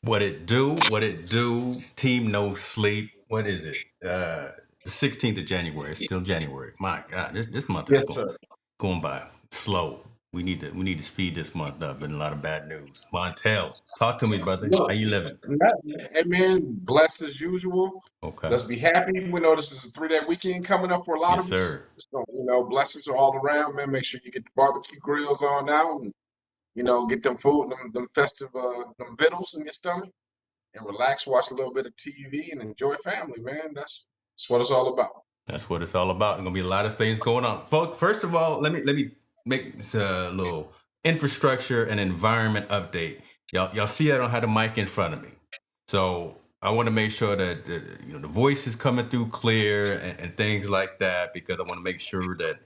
What it do? What it do? Team No Sleep. What is it? The 16th of January. It's still January. My God, this month is Yes, sir. going by slow. We need to speed this month up. Been a lot of bad news. Montel, talk to me, brother. Look, How you living? hey man, blessed as usual. Okay. Let's be happy. We know this is a 3-day weekend coming up for a lot Yes, of us. sir. So, blessings are all around, man. Make sure you get the barbecue grills on now and, get them food, them festive, them vittles in your stomach and relax, watch a little bit of TV and enjoy family, man. That's what it's all about. That's what it's all about. There's gonna be a lot of things going on. Folks, first of all, let me make this a little infrastructure and environment update. Y'all see I don't have the mic in front of me. So I want to make sure that the voice is coming through clear and things like that because I want to make sure that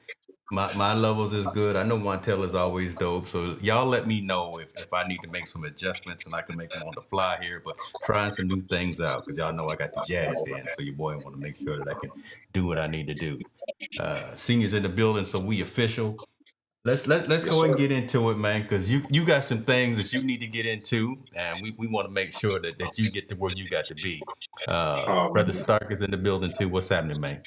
my levels is good. I know Montel is always dope. So y'all let me know if I need to make some adjustments and I can make them on the fly here, but trying some new things out because y'all know I got the jazz hands. So your boy want to make sure that I can do what I need to do. Seniors in the building, so we official. Let's Yes, go and sir. get into it, man, because you got some things that you need to get into, and we want to make sure that you get to where you got to be. Brother Um, Stark is in the building too. What's happening, man?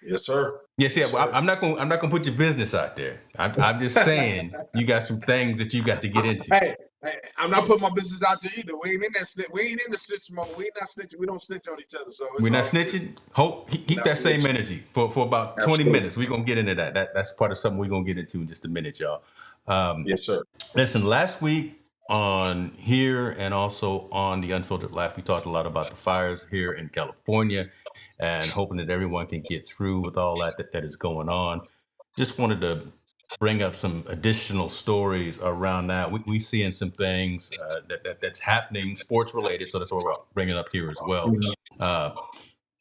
yes, sir. Yes, yeah. Yes, Well, sir. I'm not gonna put your business out there. I'm just saying you got some things that you got to get into. Hey, hey, I'm not putting my business out there either. We ain't in that we ain't in the snitch mode. We ain't not snitching. We don't snitch on each other, so it's We're not all good. snitching. Hope keep Not that same snitching. energy for about 20 Absolutely. minutes. We're gonna get into that. That's part of something we're gonna get into in just a minute, y'all. Um, Yes, sir. Listen, last week on here and also on the Unfiltered Life, we talked a lot about the fires here in California and hoping that everyone can get through with all that is going on. Just wanted to bring up some additional stories around that. We seeing some things that's happening sports related, so that's what we're bringing up here as well. Mhm. Uh,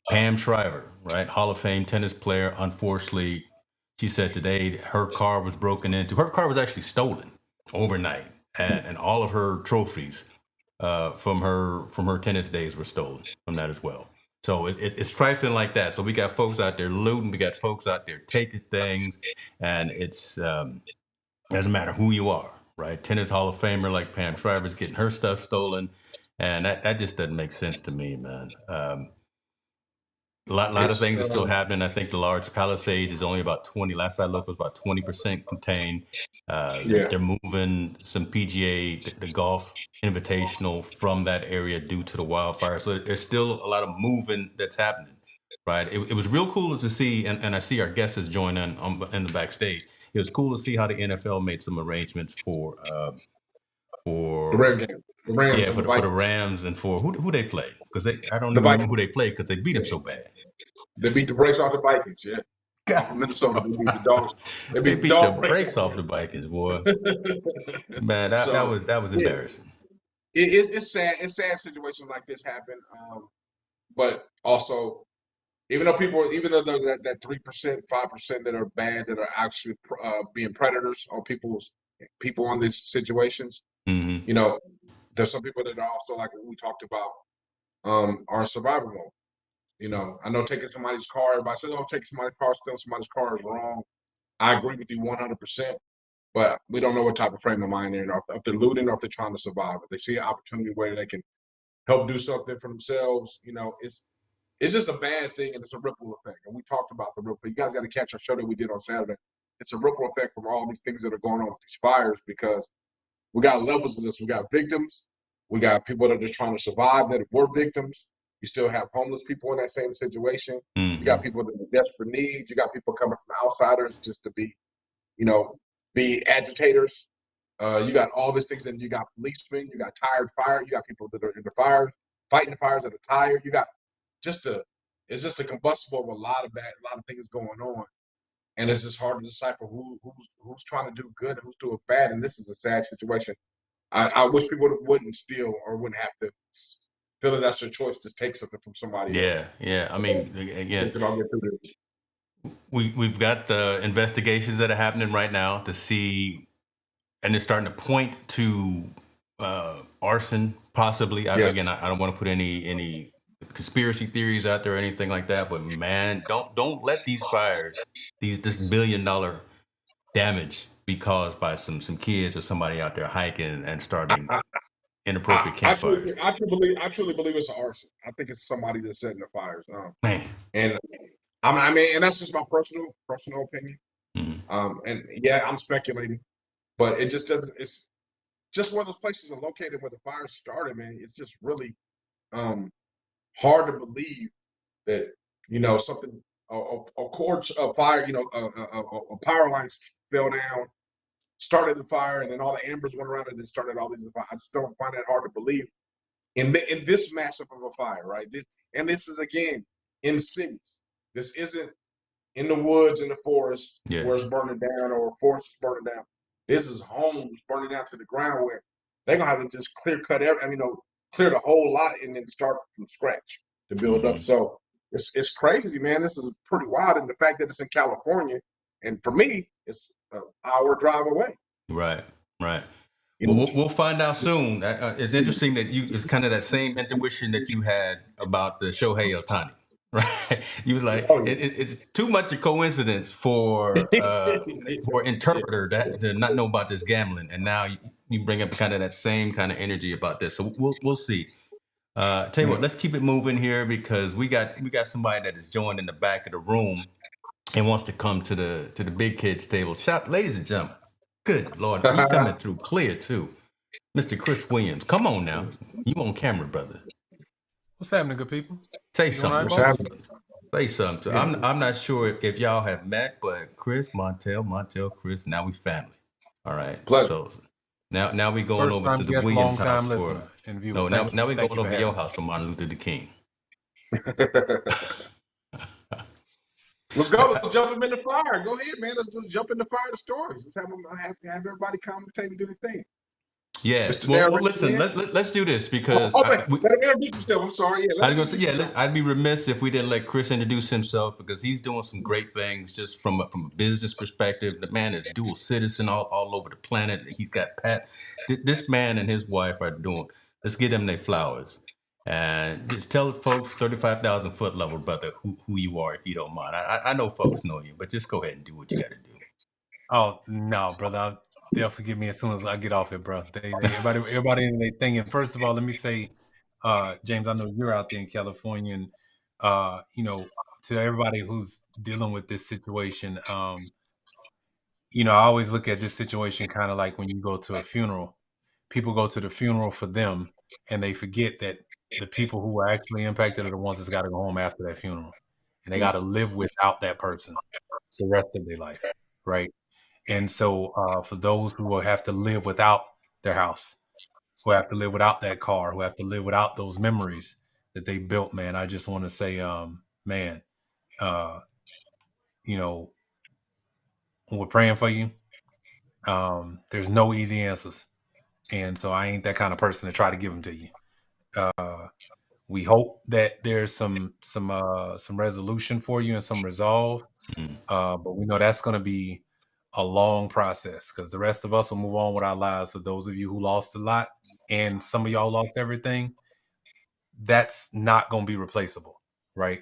Pam Shriver, right, Hall of Fame tennis player. Unfortunately, she said today her car was broken into. Her car was actually stolen overnight, and all of her trophies from her tennis days were stolen from that as well. So it's trifling like that. So we got folks out there looting. We got folks out there taking things, and it's doesn't matter who you are, right? Tennis Hall of Famer like Pam Shriver's getting her stuff stolen, and that just doesn't make sense to me, man. A lot of It's things are still happening. I think the large Palisades is only about 20. Last I looked was about 20% contained. They're, yeah. they're moving some PGA, the golf invitational from that area due to the wildfire. So there's still a lot of moving that's happening, right? It was real cool to see, and I see our guests is joining in the backstage. It was cool to see how the NFL made some arrangements The for Ram game. The Rams yeah and for the the Vikings. Rams and for who they play because I don't The even remember who they Vikings. played because they beat them Yeah. so bad. They beat the brakes off the Vikings. Yeah. Off of God, Minnesota. They beat the dogs. They they beat the beat the dog brakes brakes off off the Vikings, boy. of Man, that So was that was yeah, embarrassing. it's sad. It's sad situations like this happen. But also even though there's that 3%, 5% that are bad, that are actually being predators on people on these situations, Hmm. you know, there's some people that are also like we talked about, are in survival mode. I know taking somebody's car. Everybody says, "Oh, taking somebody's car, stealing somebody's car is wrong." I agree with you 100%. But we don't know what type of frame of mind they're in, or if they're looting, or if they're trying to survive. If they see an opportunity where they can help do something for themselves, it's just a bad thing, and it's a ripple effect. And we talked about the ripple. You guys got to catch our show that we did on Saturday. It's a ripple effect from all these things that are going on with these fires because we got levels of this. We got victims. We got people that are just trying to survive that were victims. You still have homeless people in that same situation. You got Hmm. people that are desperate needs. You got people coming from outsiders just to you know, be agitators. You got all these things, and you got policemen. You got tired fire. You got people that are in the fires, fighting the fires that are tired. You got just a it's just a combustible of a lot of things going on, and it's just hard to decipher who's trying to do good and who's doing bad. And this is a sad situation. I wish people wouldn't steal or wouldn't have to feel that that's their choice to take something from somebody else. Yeah, yeah. I mean, So we again, can all get through this. we've got the investigations that are happening right now to see, and it's starting to point to arson, possibly. Yes. I don't want to put any conspiracy theories out there or anything like that, but man, don't let these fires, this $1 billion damage be caused by some kids or somebody out there hiking and starting. inappropriate campfires. I truly believe it's an arson. I think it's somebody that's setting the fires. Man. And I mean, and that's just my personal opinion. And yeah, I'm speculating, but it just doesn't. It's just one of those places are located where the fire started, man. It's just really hard to believe that something a cord of fire, a power line fell down, started the fire, and then all the embers went around and then started all these fires. I just don't find that hard to believe in this massive of a fire, right? This is again in cities. This isn't in the woods, in the forest, where it's burning down, or forest is burning down. This is homes burning down to the ground where they're gonna have to just clear the whole lot and then start from scratch to build up. So it's crazy, man. This is pretty wild, and the fact that it's in California, and for me, it's an hour drive away. Right. Well, we'll find out soon. It's interesting that it's kind of that same intuition that you had about the Shohei Ohtani, right? You was like, it's too much a coincidence for an interpreter to not know about this gambling, and now you bring up kind of that same kind of energy about this. So we'll see. Tell you what, let's keep it moving here because we got somebody that is joined in the back of the room and wants to come to the big kids table. Shout, ladies and gentlemen. Good Lord, he coming through clear too. Mr. Chris Williams, come on now. You on camera, brother. What's happening, good people? Say something. Right, say something. Yeah. I'm not sure if y'all have met, but Chris, Montel, Chris, now we family. All right. Pleasure. So now we going over to the Williams house for now we going over your house for Martin Luther King. Let's go. Let's jump them in the fire. Go ahead, man. Let's just jump in the fire of the stories. Let's have everybody commentate and do the thing. Yeah. Well, listen. Let's do this because let him introduce himself. I'm sorry. I'd be remiss if we didn't let Chris introduce himself because he's doing some great things just from a business perspective. The man is dual citizen all over the planet. He's got this man and his wife are doing. Let's get them their flowers. And just tell folks 35,000 foot level, brother, who you are, if you don't mind. I know folks know you, but just go ahead and do what you got to do. Oh no, brother, they'll forgive me as soon as I get off it, bro. Everybody in their thing. And first of all, let me say, James, I know you're out there in California, and to everybody who's dealing with this situation, I always look at this situation kind of like when you go to a funeral. People go to the funeral for them, and they forget that the people who are actually impacted are the ones that's got to go home after that funeral, and they got to live without that person the rest of their life, right? And so for those who will have to live without their house, who have to live without that car, who have to live without those memories that they built, man, I just want to say, we're praying for you. There's no easy answers. And so I ain't that kind of person to try to give them to you. We hope that there's some resolution for you and some resolve. But we know that's going to be a long process because the rest of us will move on with our lives. For those of you who lost a lot and some of y'all lost everything, that's not going to be replaceable, right?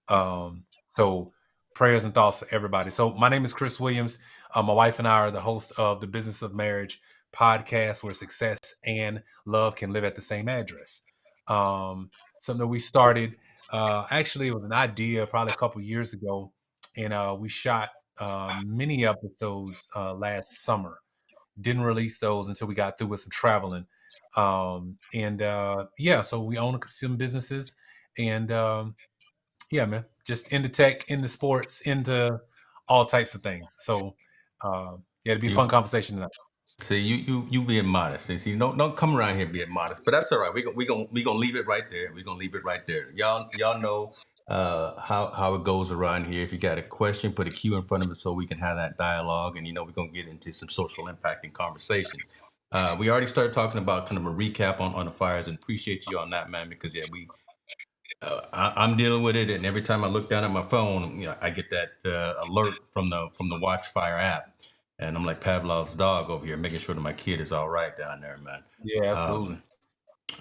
So prayers and thoughts for everybody. So my name is Chris Williams. My wife and I are the host of the Business of Marriage podcast, where success and love can live at the same address. Something that we started, actually it was an idea probably a couple years ago, and we shot many episodes last summer. Didn't release those until we got through with some traveling. So we own some businesses, and man, just into tech, into sports, into all types of things. So it'd be a fun conversation tonight. See, you being modest. See, don't come around here being modest, but that's all right. We gonna leave it right there. We gonna leave it right there. Y'all know how it goes around here. If you got a question, put a Q in front of it so we can have that dialogue, and we're gonna get into some social impact and conversation. We already started talking about kind of a recap on the fires, and appreciate you on that, man, because I'm dealing with it, and every time I look down at my phone, I get that alert from the Watchfire app. And I'm like Pavlov's dog over here, making sure that my kid is all right down there, man. Yeah, absolutely.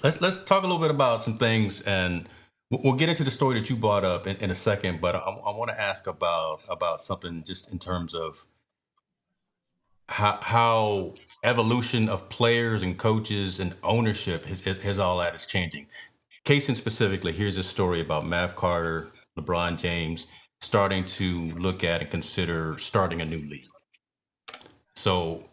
Let's talk a little bit about some things, and we'll get into the story that you brought up in a second. But I want to ask about something just in terms of how evolution of players and coaches and ownership has all that is changing. Case in specifically, here's a story about Mav Carter, LeBron James starting to look at and consider starting a new league. So,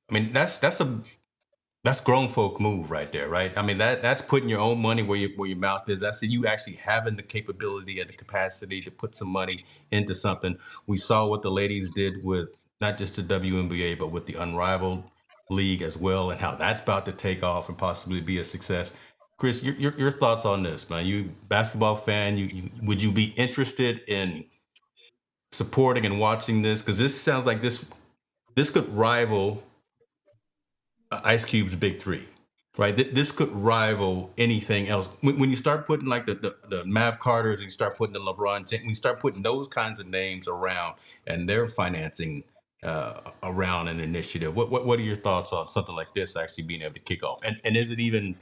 I mean, that's grown folk move right there, right? I mean, that's putting your own money where your mouth is. That's you actually having the capability and the capacity to put some money into something. We saw what the ladies did with not just the WNBA, but with the Unrivaled League as well, and how that's about to take off and possibly be a success. Chris, your thoughts on this, man? You basketball fan? Would you be interested in supporting and watching this? Because this sounds like this could rival Ice Cube's Big Three, right? This could rival anything else. When you start putting like the Mav Carters and you start putting the LeBron James, when you start putting those kinds of names around and their financing around an initiative, what are your thoughts on something like this actually being able to kick off? And is it even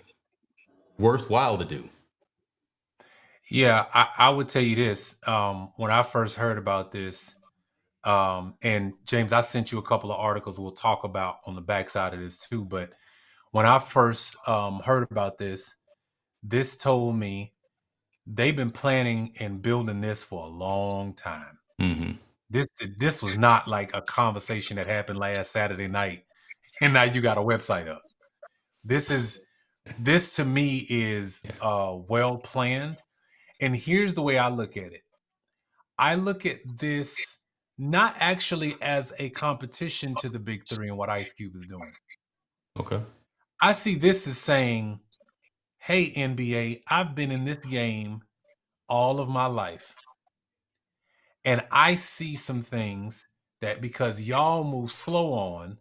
worthwhile to do? Yeah, I would tell you this. When I first heard about this, and James, I sent you a couple of articles we'll talk about on the backside of this too. But when I first heard about this told me they've been planning and building this for a long time. Mm-hmm. This was not like a conversation that happened last Saturday night, and now you got a website up. This to me is well planned. And here's the way I look at it. I look at this not actually as a competition to the Big Three and what Ice Cube is doing. Okay. I see this as saying, hey, NBA, I've been in this game all of my life. And I see some things that because y'all move slow on,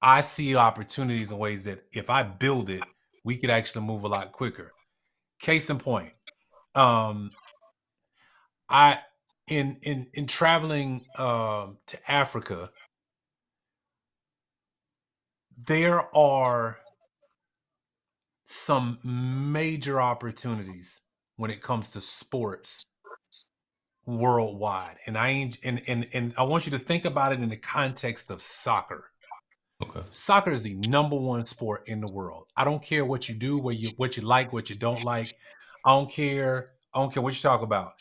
I see opportunities in ways that if I build it, we could actually move a lot quicker. Case in point, I in traveling to Africa, there are some major opportunities when it comes to sports worldwide. And I want you to think about it in the context of soccer. Okay. Soccer is the number one sport in the world. I don't care what you do, what you like, what you don't like. I don't care what you talk about.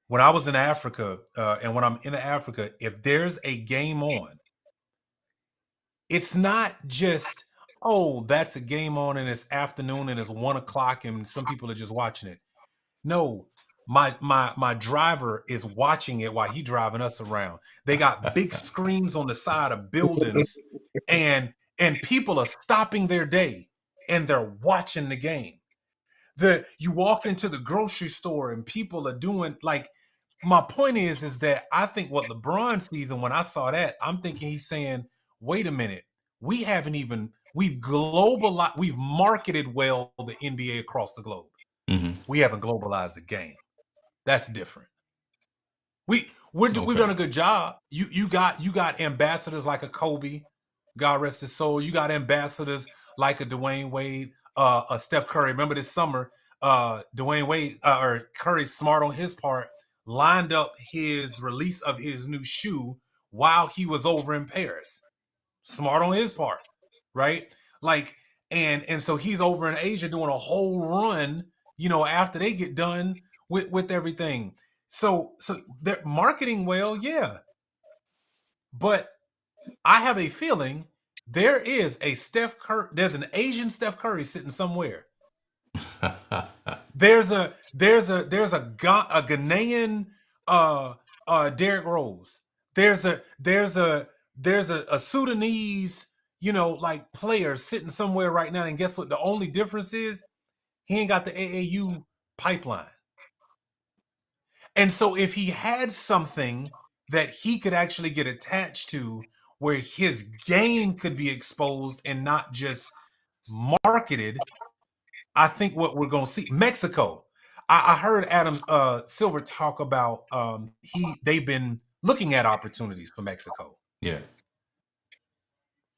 When I was in Africa, and when I'm in Africa, if there's a game on, it's not just, oh, that's a game on and it's afternoon and it's 1:00 and some people are just watching it. No, my driver is watching it while he's driving us around. They got big screens on the side of buildings, and people are stopping their day and they're watching the game. You walk into the grocery store and people are doing like, my point is that I think what LeBron sees, and when I saw that, I'm thinking he's saying, wait a minute, we've globalized, we've marketed well the NBA across the globe. Mm-hmm. We haven't globalized the game. That's different. We've done a good job. You got ambassadors like a Kobe, God rest his soul. You got ambassadors like a Dwayne Wade, a Steph Curry. Remember this summer, Dwayne Wade or Curry's smart on his part, lined up his release of his new shoe while he was over in Paris. Smart on his part, right? Like, and so he's over in Asia doing a whole run, after they get done with everything. So they're marketing well, yeah. But I have a feeling there is there's an Asian Steph Curry sitting somewhere. There's a Ghanaian Derrick Rose. There's a Sudanese, like player sitting somewhere right now. And guess what? The only difference is he ain't got the AAU pipeline. And so if he had something that he could actually get attached to where his game could be exposed and not just marketed, I think what we're going to see. Mexico. I heard Adam Silver talk about they've been looking at opportunities for Mexico. Yeah.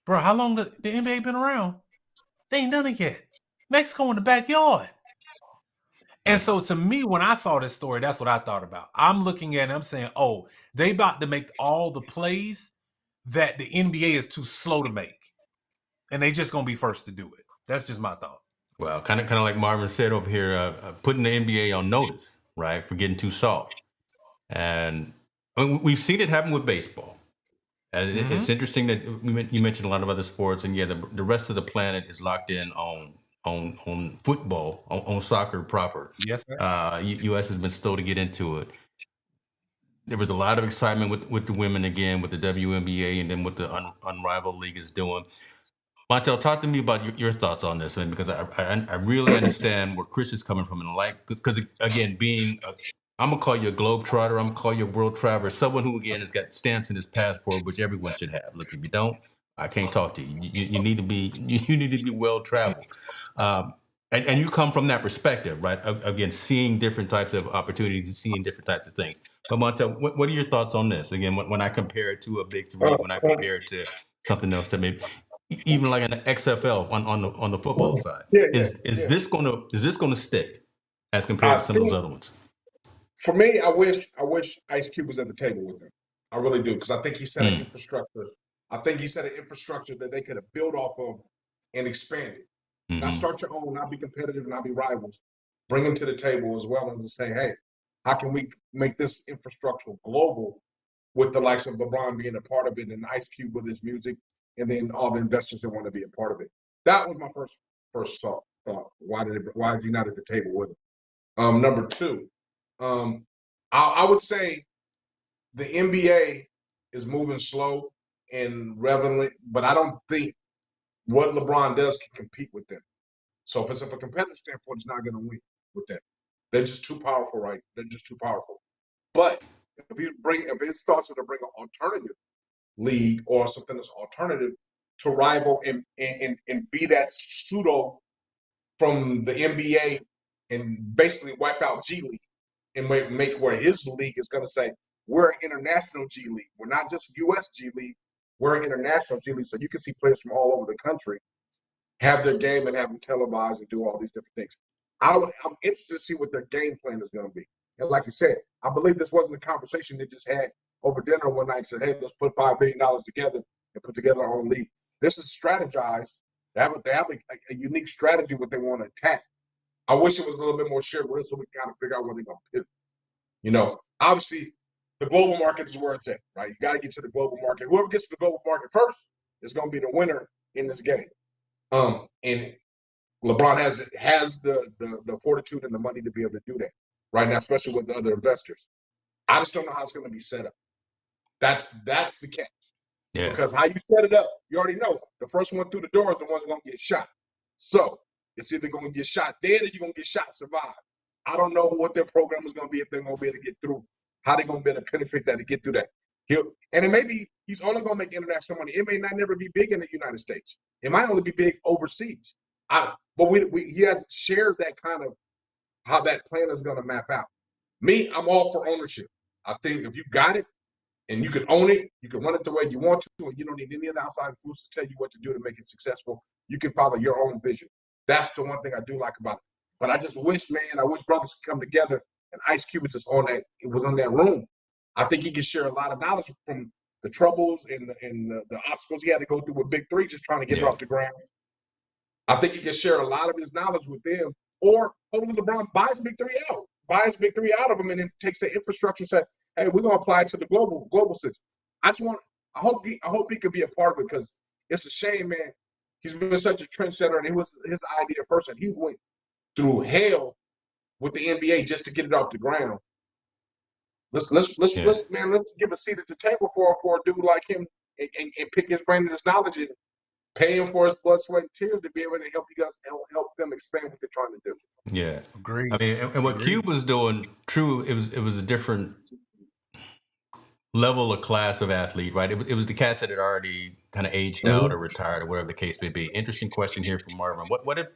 Bro, how long the NBA been around? They ain't done it yet. Mexico in the backyard. And so to me, when I saw this story, that's what I thought about. I'm looking at it, I'm saying, oh, they about to make all the plays that the NBA is too slow to make, and they just gonna be first to do it. That's just my thought. Well, kind of like Marvin said over here, putting the NBA on notice, right, for getting too soft. And we've seen it happen with baseball. And it's interesting that you mentioned a lot of other sports, and yeah, the rest of the planet is locked in on football, on soccer proper. Yes, sir. U.S. has been slow to get into it. There was a lot of excitement with the women again, with the WNBA, and then what the Unrivaled League is doing. Montel, talk to me about your thoughts on this, man, because I really understand where Chris is coming from in life. Because again, I'm gonna call you a globetrotter, I'm gonna call you a world traveler, someone who again has got stamps in his passport, which everyone should have. Look, if you don't, I can't talk to you. You need to be you need to be well traveled, and you come from that perspective, right? Again, seeing different types of opportunities, seeing different types of things. But Montel, what are your thoughts on this? Again, when I compare it to a Big Three, when I compare it to something else that maybe even like an XFL on the football side. Yeah, Is yeah. this gonna stick as compared I to some of those think other ones? for me, I wish Ice Cube was at the table with him. I really do, because I think he set an Mm. infrastructure. I think he set an infrastructure that they could have built off of and expanded. Not Mm-hmm. start your own, not be competitive, not be rivals. Bring them to the table as well as to say, hey, how can we make this infrastructure global with the likes of LeBron being a part of it and Ice Cube with his music, and then all the investors that want to be a part of it. That was my first thought. Why is he not at the table with him? Number two, I would say the NBA is moving slow and relevant, but I don't think what LeBron does can compete with them. So if it's from a competitive standpoint, it's not going to win with them. They're just too powerful, right? They're just too powerful. But if it starts to bring an alternative league or something that's alternative to rival and be that pseudo from the NBA and basically wipe out G League and make where his league is going to say, we're an international G League. We're not just US G League. We're an international G League. So you can see players from all over the country have their game and have them televised and do all these different things. I'm interested to see what their game plan is going to be. And like you said, I believe this wasn't a conversation they just had over dinner one night and said, hey, let's put $5 billion together and put together our own league. This is strategized. They have a unique strategy what they want to attack. I wish it was a little bit more shared with us so we can kind of figure out where they're going to pivot. Obviously, the global market is where it's at, right? You got to get to the global market. Whoever gets to the global market first is going to be the winner in this game. And LeBron has the fortitude and the money to be able to do that right now, especially with the other investors. I just don't know how it's going to be set up. That's the catch. Yeah. Because how you set it up, you already know the first one through the door is the one's going to get shot. So it's either going to get shot dead or you're going to get shot survive. I don't know what their program is going to be, if they're going to be able to get through, how they're going to be able to penetrate that to get through that. And it may be he's only going to make international money. It may not never be big in the United States. It might only be big overseas. But he has shared that kind of how that plan is going to map out. Me, I'm all for ownership. I think if you got it and you can own it, you can run it the way you want to, and you don't need any of the outside influence to tell you what to do to make it successful. You can follow your own vision. That's the one thing I do like about it. But I just wish, man, I wish brothers could come together, and Ice Cube was just on that. It was on that room. I think he could share a lot of knowledge from the troubles and the obstacles he had to go through with Big Three, just trying to get it off the ground. I think he can share a lot of his knowledge with them, or hopefully LeBron buys Big Three out of him, and then takes the infrastructure and says, "Hey, we're gonna apply it to the global system." I hope he could be a part of it, because it's a shame, man. He's been such a trendsetter, and it was his idea first, and he went through hell with the NBA just to get it off the ground. Let's give a seat at the table for a dude like him, and pick his brain and his knowledge and pay him for his blood, sweat, and tears to be able to help you guys help them expand what they're trying to do. Yeah, agreed. I mean, and what Cube was doing, true, it was a different level or class of athlete, right? It was the cats that had already kind of aged out or retired or whatever the case may be. Interesting question here from Marvin. What if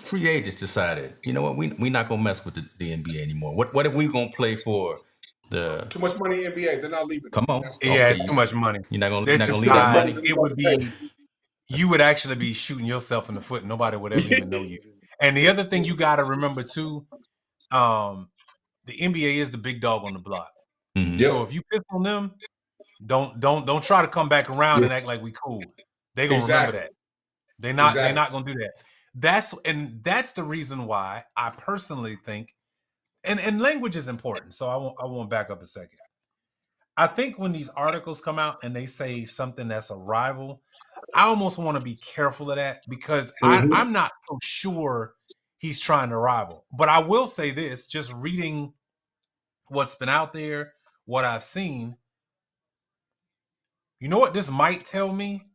free agents decided, you know what, we not gonna mess with the NBA anymore? What if we gonna play for the too much money in NBA? They're not leaving. Come on, Yeah, okay, it's too much money. You're not gonna They're leave too that tied. money. It would be, you would actually be shooting yourself in the foot. Nobody would ever even know you. And the other thing you got to remember too, the NBA is the big dog on the block. Mm-hmm. Yep. So if you pick on them, Don't try to come back around and act like we cool. They're gonna remember that. They're not gonna do that. That's the reason why I personally think, and language is important. So I won't back up a second. I think when these articles come out and they say something that's a rival, I almost want to be careful of that because I'm not so sure he's trying to rival. But I will say this, just reading what's been out there, what I've seen, you know what this might tell me?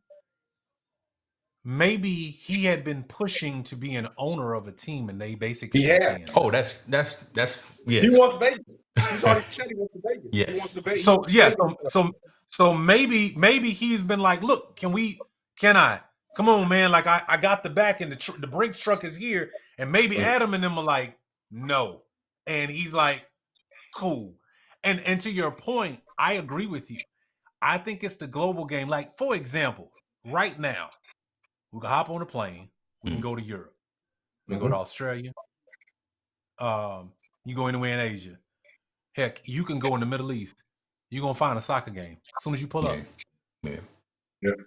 Maybe he had been pushing to be an owner of a team and they basically been saying that. Oh, that's yes. He wants Vegas. He's already said he wants to Vegas. Yes. He wants to Vegas. So yeah, so maybe he's been like, look, can I come on, man? Like I got the back and the Brinks truck is here, and maybe Adam and them are like, no, and he's like, cool. And to your point, I agree with you. I think it's the global game. Like for example, right now, we can hop on a plane, we can go to Europe, we can go to Australia, you go anywhere in Asia. Heck, you can go in the Middle East. You're gonna find a soccer game as soon as you pull up. Yeah.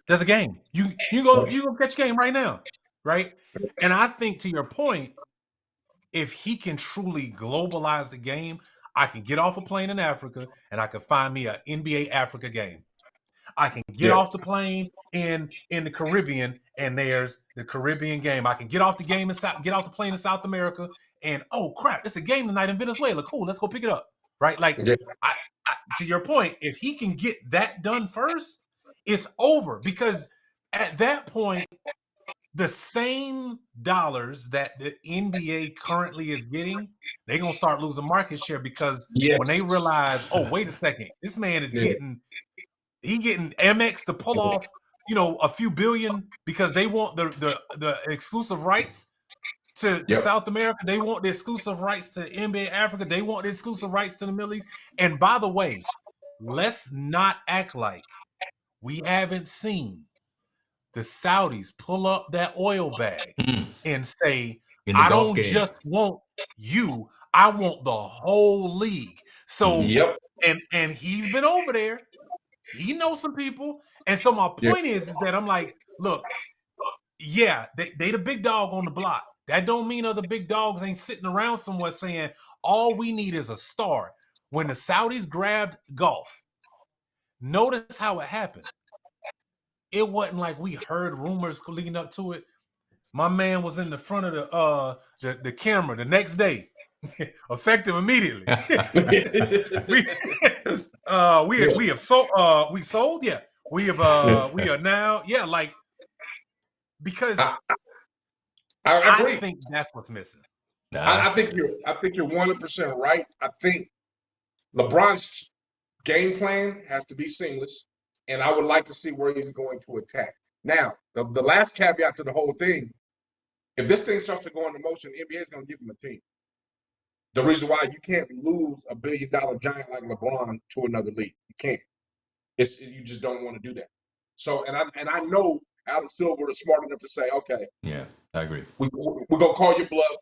There's a game. You go catch a game right now, right? And I think to your point, if he can truly globalize the game, I can get off a plane in Africa and I can find me an NBA Africa game. I can get off the plane in the Caribbean and there's the Caribbean game. I can get off the plane in South America and oh crap, it's a game tonight in Venezuela. Cool, let's go pick it up. Right? Like I, to your point, if he can get that done first, it's over because at that point, the same dollars that the NBA currently is getting, they're gonna start losing market share because when they realize, oh, wait a second, this man is getting Amex to pull off, a few billion because they want the exclusive rights to South America. They want the exclusive rights to NBA Africa. They want the exclusive rights to the Middle East. And by the way, let's not act like we haven't seen the Saudis pull up that oil bag and say, I don't just want you, I want the whole league. So, and he's been over there. He knows some people. And so my point is that I'm like, look, they the big dog on the block. That don't mean other big dogs ain't sitting around somewhere saying, all we need is a star. When the Saudis grabbed golf, notice how it happened. It wasn't like we heard rumors leading up to it. My man was in the front of the camera the next day, effective immediately. we have sold. We sold. Yeah, we have. We are now. Yeah, like because I agree. I think that's what's missing. I think you're 100% right. I think LeBron's game plan has to be seamless, and I would like to see where he's going to attack. Now, the last caveat to the whole thing, if this thing starts to go into motion, the NBA is going to give him a team. The reason why you can't lose $1 billion giant like LeBron to another league, you can't. You just don't want to do that. So, and I know Adam Silver is smart enough to say, okay, yeah, I agree. We're gonna call your bluff.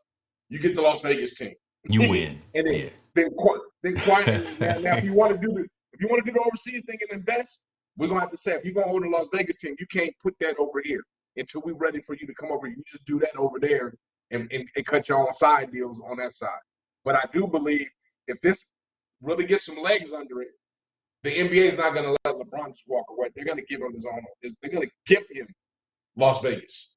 You get the Las Vegas team. You win. And then quietly, now if you want to do the overseas thing and invest, we're gonna have to say if you're gonna own the Las Vegas team, you can't put that over here until we're ready for you to come over here. You just do that over there and cut your own side deals on that side. But I do believe if this really gets some legs under it, the NBA is not gonna let LeBron just walk away. They're gonna give him his own. They're gonna give him Las Vegas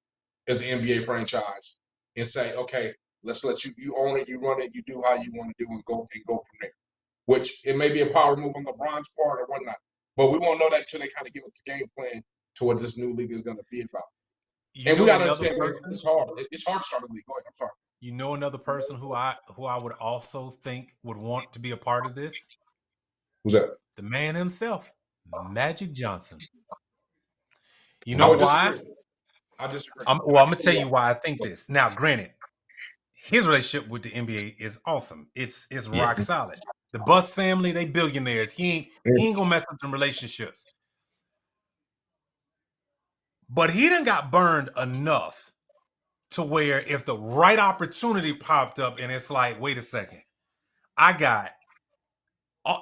as an NBA franchise and say, okay, let's let you own it, you run it, you do how you want to do and go from there. Which it may be a power move on LeBron's part or whatnot, but we won't know that until they kind of give us the game plan to what this new league is going to be about. And we got to understand it's hard. It's hard to start a league. Go ahead. I'm sorry. You know another person who I would also think would want to be a part of this? Who's that? The man himself, Magic Johnson. You know why? I disagree. I'm gonna tell you why I think this. Now, granted, his relationship with the NBA is awesome. It's rock solid. The Buss family, they billionaires. He ain't gonna mess up them relationships. But he done got burned enough to where if the right opportunity popped up and it's like, wait a second, I got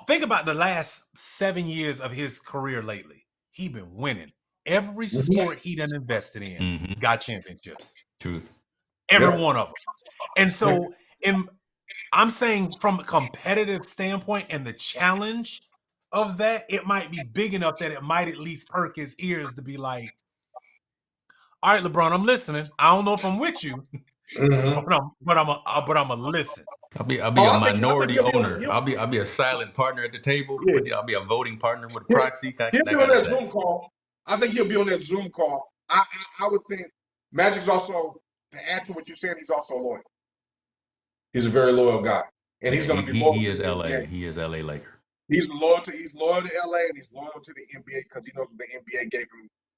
think about the last 7 years of his career lately. He been winning. Every sport he done invested in got championships. Truth. Every one of them. And so I'm saying from a competitive standpoint and the challenge of that, it might be big enough that it might at least perk his ears to be like, all right, LeBron, I'm listening. I don't know if I'm with you, but I'm a listen. I'll be a minority owner. I'll be a silent partner at the table. Yeah. I'll be a voting partner with a proxy. He'll be on that Zoom call. I think he'll be on that Zoom call. I would think Magic's also, to add to what you're saying, he's also loyal. He's a very loyal guy, and he's going to be loyal. He is LA. He is LA Laker. He's loyal to LA, and he's loyal to the NBA because he knows what the NBA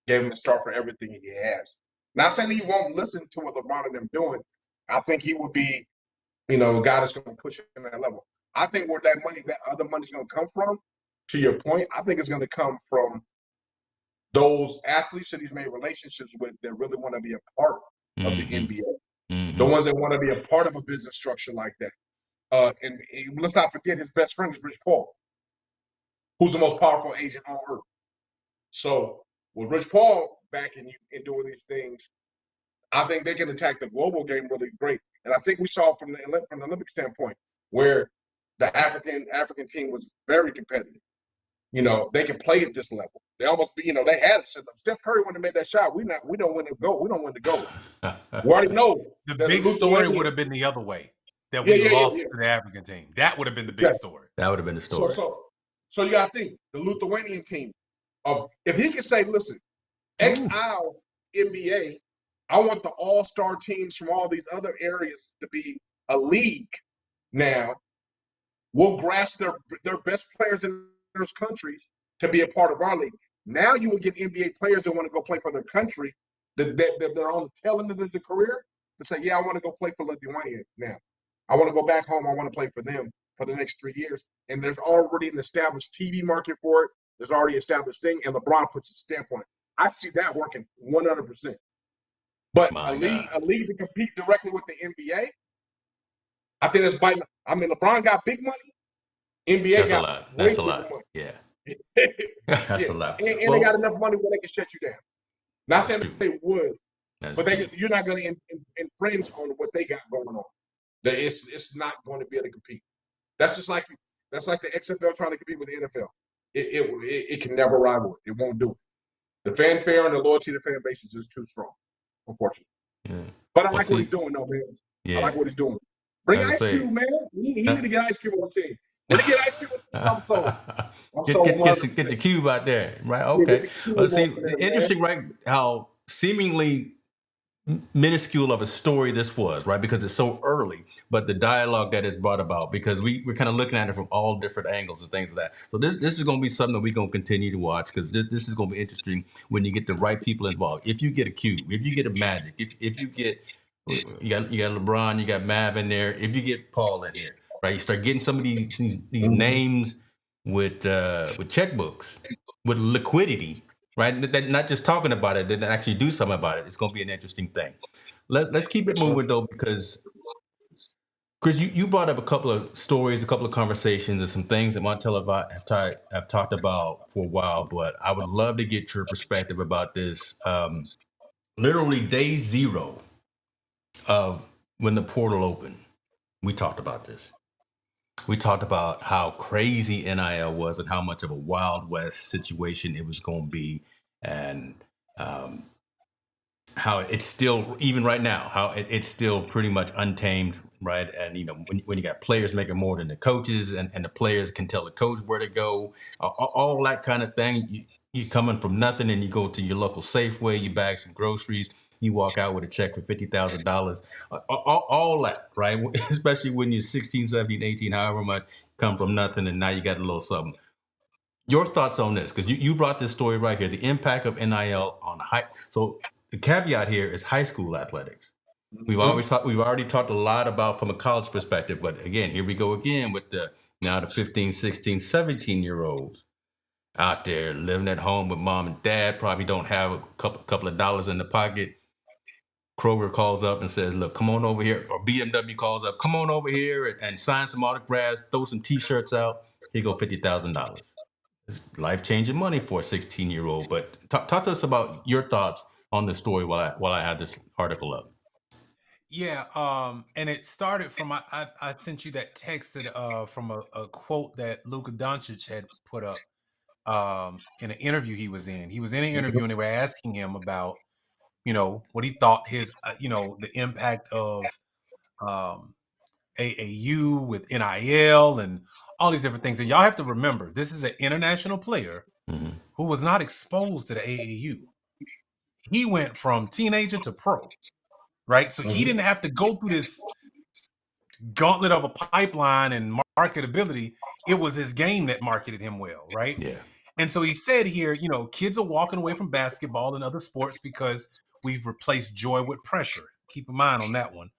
gave him a start for everything he has. Not saying he won't listen to what LeBron and them doing. I think he would be, a guy that's going to push him at that level. I think where that other money's going to come from, to your point, I think it's going to come from those athletes that he's made relationships with that really want to be a part of the NBA. The ones that want to be a part of a business structure like that. And let's not forget his best friend is Rich Paul, who's the most powerful agent on earth. So with Rich Paul backing you and doing these things, I think they can attack the global game really great. And I think we saw from the Olympic standpoint where the African team was very competitive. They can play at this level. They almost, they had it set up. Steph Curry wouldn't have made that shot. We don't win the goal. We don't win the goal. We already know. The big story would have been the other way, that we lost to the African team. That would have been the big story. That would have been the story. So you got to think, the Lithuanian team, if he could say, listen, XIL NBA, I want the all-star teams from all these other areas to be a league now. We'll grasp their best players in those countries to be a part of our league. Now you will get NBA players that want to go play for their country, that they're on the tail end of the career, to say, yeah, I want to go play for Lithuania now. I want to go back home. I want to play for them for the next 3 years. And there's already an established TV market for it. There's already established thing, and LeBron puts a stamp on it. I see that working 100%. But a league to compete directly with the NBA, I think that's biting. I mean, LeBron got big money. NBA got a lot. That's a lot. Money. Yeah. That's a lot. And they got enough money where they can shut you down. Not saying that they would, but you're not going to infringe on what they got going on. It's not going to be able to compete. That's like the XFL trying to compete with the NFL. It can never rival it. It won't do it. The fanfare and the loyalty to the fan base is just too strong, unfortunately. Yeah. But I like what he's doing, though, man. Yeah. I like what he's doing. Bring Ice Cube, man. He need to get Ice Cube on the team. When he get Ice Cube, I'm sold. Get the cube out there, right? Okay. Interesting, right? How seemingly minuscule of a story this was, right? Because it's so early, but the dialogue that is brought about, because we're kind of looking at it from all different angles and things like that. So this is going to be something that we're going to continue to watch, because this is going to be interesting when you get the right people involved. If you get a Cube, if you get a Magic, if you get you got LeBron, you got Mav in there, if you get Paul in here, right? You start getting some of these names with checkbooks, with liquidity. Right, they're not just talking about it; they actually do something about it. It's going to be an interesting thing. Let's keep it moving though, because Chris, you brought up a couple of stories, a couple of conversations, and some things that Montel have talked about for a while. But I would love to get your perspective about this. Literally day zero of when the portal opened, we talked about this. We talked about how crazy NIL was and how much of a Wild West situation it was going to be, and how it's still, even right now, how it's still pretty much untamed, right? And, when you got players making more than the coaches, and the players can tell the coach where to go, all that kind of thing. You coming from nothing and you go to your local Safeway, you bag some groceries, you walk out with a check for $50,000, all that, right? Especially when you're 16, 17, 18, however much, come from nothing, and now you got a little something. Your thoughts on this? Because you brought this story right here, the impact of NIL on So the caveat here is high school athletics. We've already talked a lot about from a college perspective, but again, here we go again with the 15, 16, 17-year-olds out there living at home with mom and dad, probably don't have a couple of dollars in the pocket. Kroger calls up and says, look, come on over here. Or BMW calls up, come on over here and sign some autographs, throw some T-shirts out. Here go $50,000. It's life-changing money for a 16-year-old. But talk to us about your thoughts on the story while I had this article up. Yeah, and it started from I sent you that text that from a quote that Luka Doncic had put up in an interview he was in. He was in an interview and they were asking him about, what he thought his the impact of AAU with NIL and all these different things. And y'all have to remember, this is an international player who was not exposed to the AAU. He went from teenager to pro, right? So he didn't have to go through this gauntlet of a pipeline and marketability. It was his game that marketed him well, right? Yeah. And so he said here, kids are walking away from basketball and other sports because we've replaced joy with pressure. Keep in mind on that one.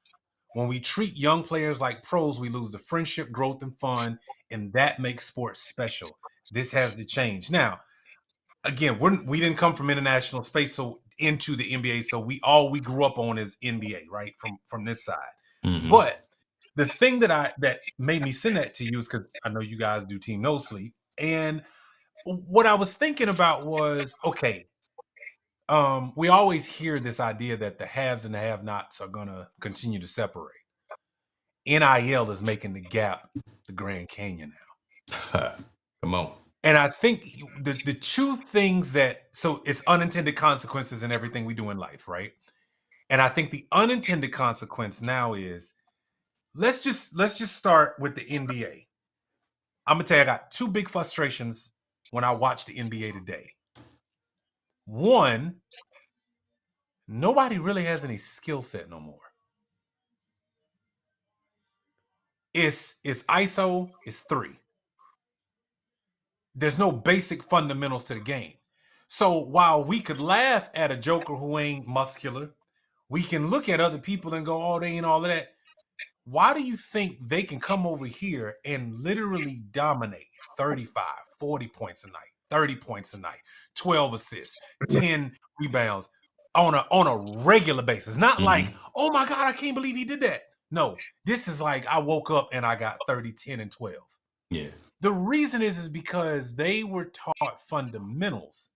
When we treat young players like pros, we lose the friendship, growth, and fun, and that makes sports special. This has to change. Now, again, we didn't come from international space so into the NBA, so we grew up on is NBA, right? From this side. But the thing that made me send that to you is because I know you guys do Team No Sleep, and what I was thinking about was, okay, we always hear this idea that the haves and the have-nots are going to continue to separate. NIL is making the gap the Grand Canyon now. Come on. And I think the two things so it's unintended consequences in everything we do in life, right? And I think the unintended consequence now is, let's just start with the NBA. I'm gonna tell you, I got two big frustrations when I watch the NBA today. One, nobody really has any skill set no more. It's ISO, it's 3. There's no basic fundamentals to the game. So while we could laugh at a joker who ain't muscular, we can look at other people and go, oh, they ain't all of that. Why do you think they can come over here and literally dominate 35, 40 points a night, 30 points a night, 12 assists, 10 rebounds on a regular basis? Not like, oh my God, I can't believe he did that. No, this is like I woke up and I got 30, 10, and 12. Yeah. The reason is because they were taught fundamentals.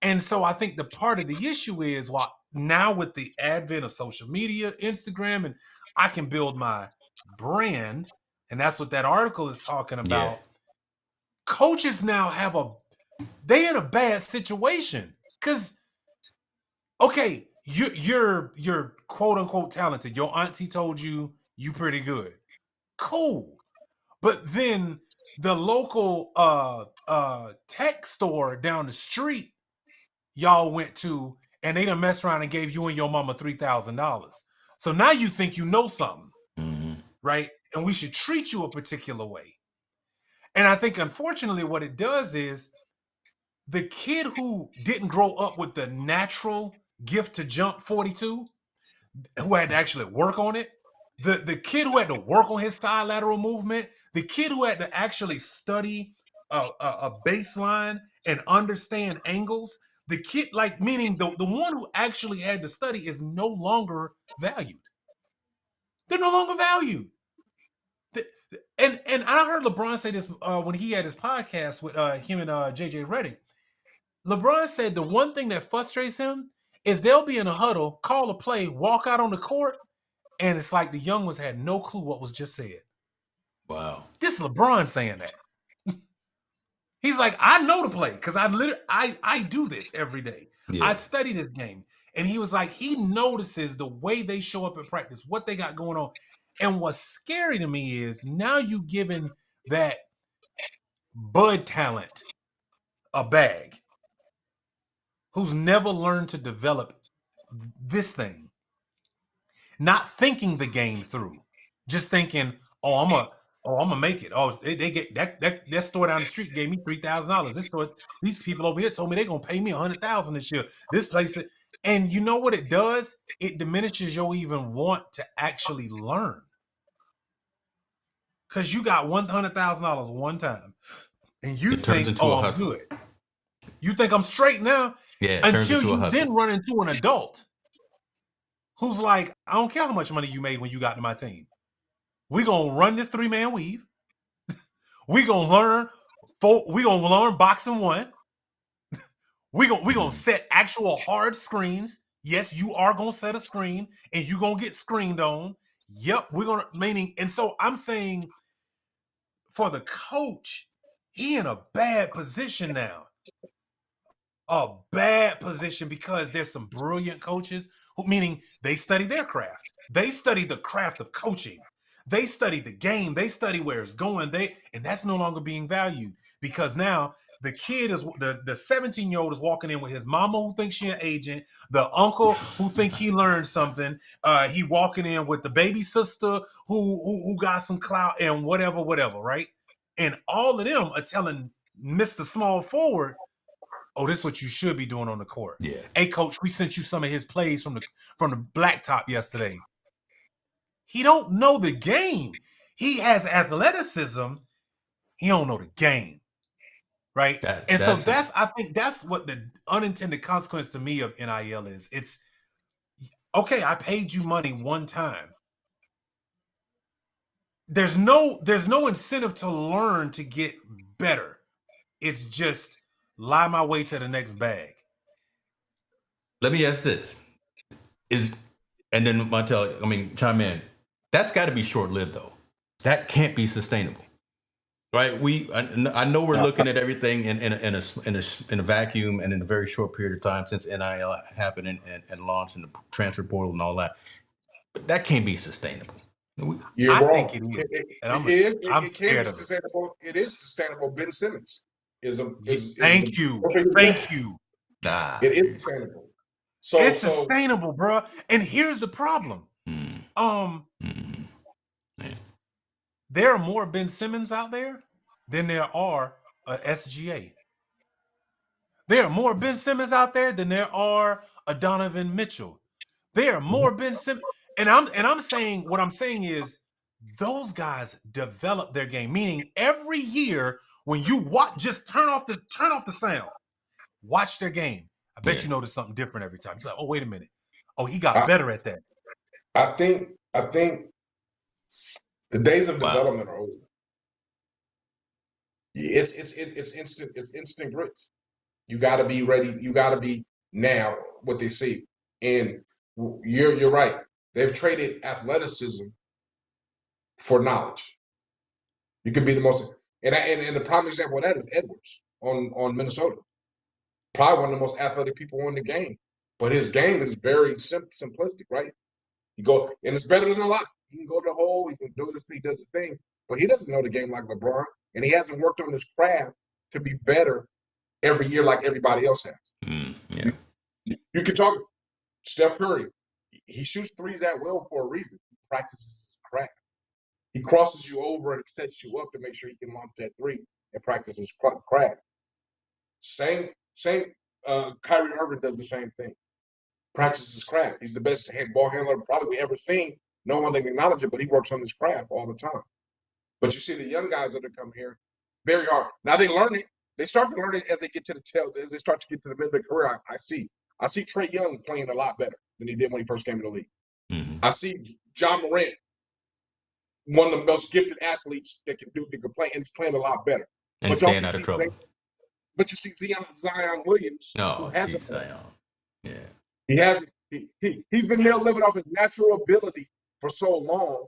And so I think the part of the issue is, now with the advent of social media, Instagram, and I can build my brand, and that's what that article is talking about. Yeah. Coaches now they in a bad situation because, okay, you're quote unquote talented. Your auntie told you pretty good. Cool. But then the local tech store down the street y'all went to, and they done messed around and gave you and your mama $3,000. So now you think you know something, right? And we should treat you a particular way. And I think, unfortunately, what it does is the kid who didn't grow up with the natural gift to jump 42, who had to actually work on it, the kid who had to work on his side lateral movement, the kid who had to actually study a baseline and understand angles, the kid, meaning the one who actually had to study is no longer valued. They're no longer valued. And I heard LeBron say this when he had his podcast with him and JJ Redick. LeBron said the one thing that frustrates him is they'll be in a huddle, call a play, walk out on the court, and it's like the young ones had no clue what was just said. Wow. This is LeBron saying that. He's like, I know the play because I do this every day. Yeah. I study this game. And he was like, he notices the way they show up in practice, what they got going on. And what's scary to me is now you giving that bud talent a bag who's never learned to develop this thing, not thinking the game through, just thinking, oh, I'm gonna make it. Oh, they get that store down the street gave me $3,000. These people over here told me they're gonna pay me $100,000 this year. This place, and you know what it does? It diminishes your even want to actually learn, because you got $100,000 one time, and you think, oh, I'm good. You think I'm straight now, until you then run into an adult who's like, I don't care how much money you made when you got to my team. We're going to run this 3-man weave. We gonna learn. We gonna learn boxing 1. We gonna set actual hard screens. Yes, you are gonna set a screen, and you gonna get screened on. Yep, we're gonna meaning. And so I'm saying, for the coach, he in a bad position now. A bad position, because there's some brilliant coaches who, meaning they study their craft. They study the craft of coaching. They study the game. They study where it's going. And that's no longer being valued, because now the kid is the 17-year-old is walking in with his mama who thinks she an agent, the uncle who think he learned something. He walking in with the baby sister who got some clout and whatever, right? And all of them are telling Mr. Small Forward, oh, this is what you should be doing on the court. Yeah. Hey, coach, we sent you some of his plays from the blacktop yesterday. He don't know the game. He has athleticism. He don't know the game, right? I think that's what the unintended consequence to me of NIL is. It's okay. I paid you money one time. There's no incentive to learn, to get better. It's just lie my way to the next bag. Let me ask this: and then Montel, chime in. That's got to be short-lived, though. That can't be sustainable, right? I know we're looking at everything in a vacuum and in a very short period of time since NIL happened and launched and the transfer portal and all that. But that can't be sustainable. You're wrong. Think it is. It can be sustainable. It is sustainable. Ben Simmons thank you. It is sustainable. So it's sustainable, bro. And here's the problem. There are more Ben Simmons out there than there are SGA. There are more Ben Simmons out there than there are a Donovan Mitchell. There are more Ben Simmons. And I'm saying, what I'm saying is, those guys develop their game. Meaning, every year when you watch, just turn off the sound, watch their game. I bet you notice something different every time. It's like, oh, wait a minute. Oh, he got better at that. I think the days of development are over. It's instant grits. You got to be ready. You got to be now what they see. And you're right. They've traded athleticism for knowledge. You could be the most, and the prime example of that is Edwards on Minnesota. Probably one of the most athletic people in the game, but his game is very simplistic, right? You go, and it's better than a lot. He can go to the hole, he can do this, he does his thing, but he doesn't know the game like LeBron, and he hasn't worked on his craft to be better every year like everybody else has. You can talk Steph Curry. He shoots threes that well for a reason. He practices his craft. He crosses you over and sets you up to make sure he can launch that three and practice his craft. Same. Kyrie Irving does the same thing. Practices his craft. He's the best ball handler probably we ever seen. No one can acknowledge it, but he works on his craft all the time. But you see the young guys that are coming here, very hard. Now they learn it. They start to learn it as they get to the tail. As they start to get to the middle of their career. I see Trae Young playing a lot better than he did when he first came to the league. Mm-hmm. I see John Morant, one of the most gifted athletes that can play, and he's playing a lot better. And but staying out of trouble. But you see Zion Williams. Oh, geez, Zion. Yeah. He hasn't. He's been there living off his natural ability for so long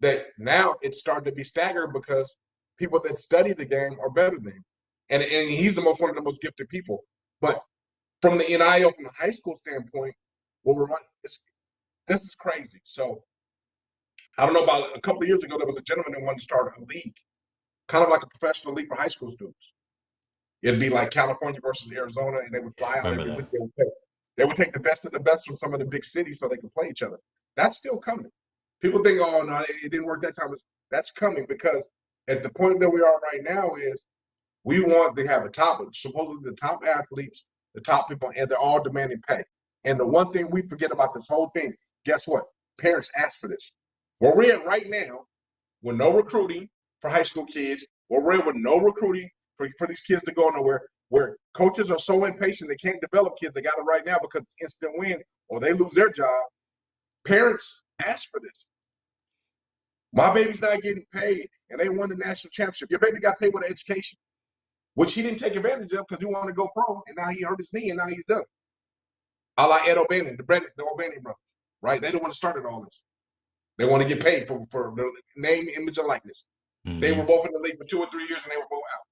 that now it's starting to be staggered because people that study the game are better than him. And he's one of the most gifted people. But from the NIL, from the high school standpoint, what we're running, this is crazy. So I don't know, about a couple of years ago, there was a gentleman that wanted to start a league, kind of like a professional league for high school students. It'd be like California versus Arizona, and they would fly out every week. They would take the best of the best from some of the big cities so they could play each other. That's still coming. People think, oh, no, it didn't work that time. That's coming because at the point that we are right now is we want to have supposedly the top athletes, the top people, and they're all demanding pay. And the one thing we forget about this whole thing, guess what? Parents ask for this. Where we're at right now, with no recruiting for high school kids, where we're at with no recruiting for these kids to go nowhere, where coaches are so impatient they can't develop kids. They got it right now because it's instant win or they lose their job. Parents ask for this. My baby's not getting paid, and they won the national championship. Your baby got paid with an education, which he didn't take advantage of because he wanted to go pro, and now he hurt his knee, and now he's done. I like Ed O'Bannon, the O'Bannon brothers, right? They don't want to start all this. They want to get paid for the name, image, and likeness. They were both in the league for 2 or 3 years, and they were both out.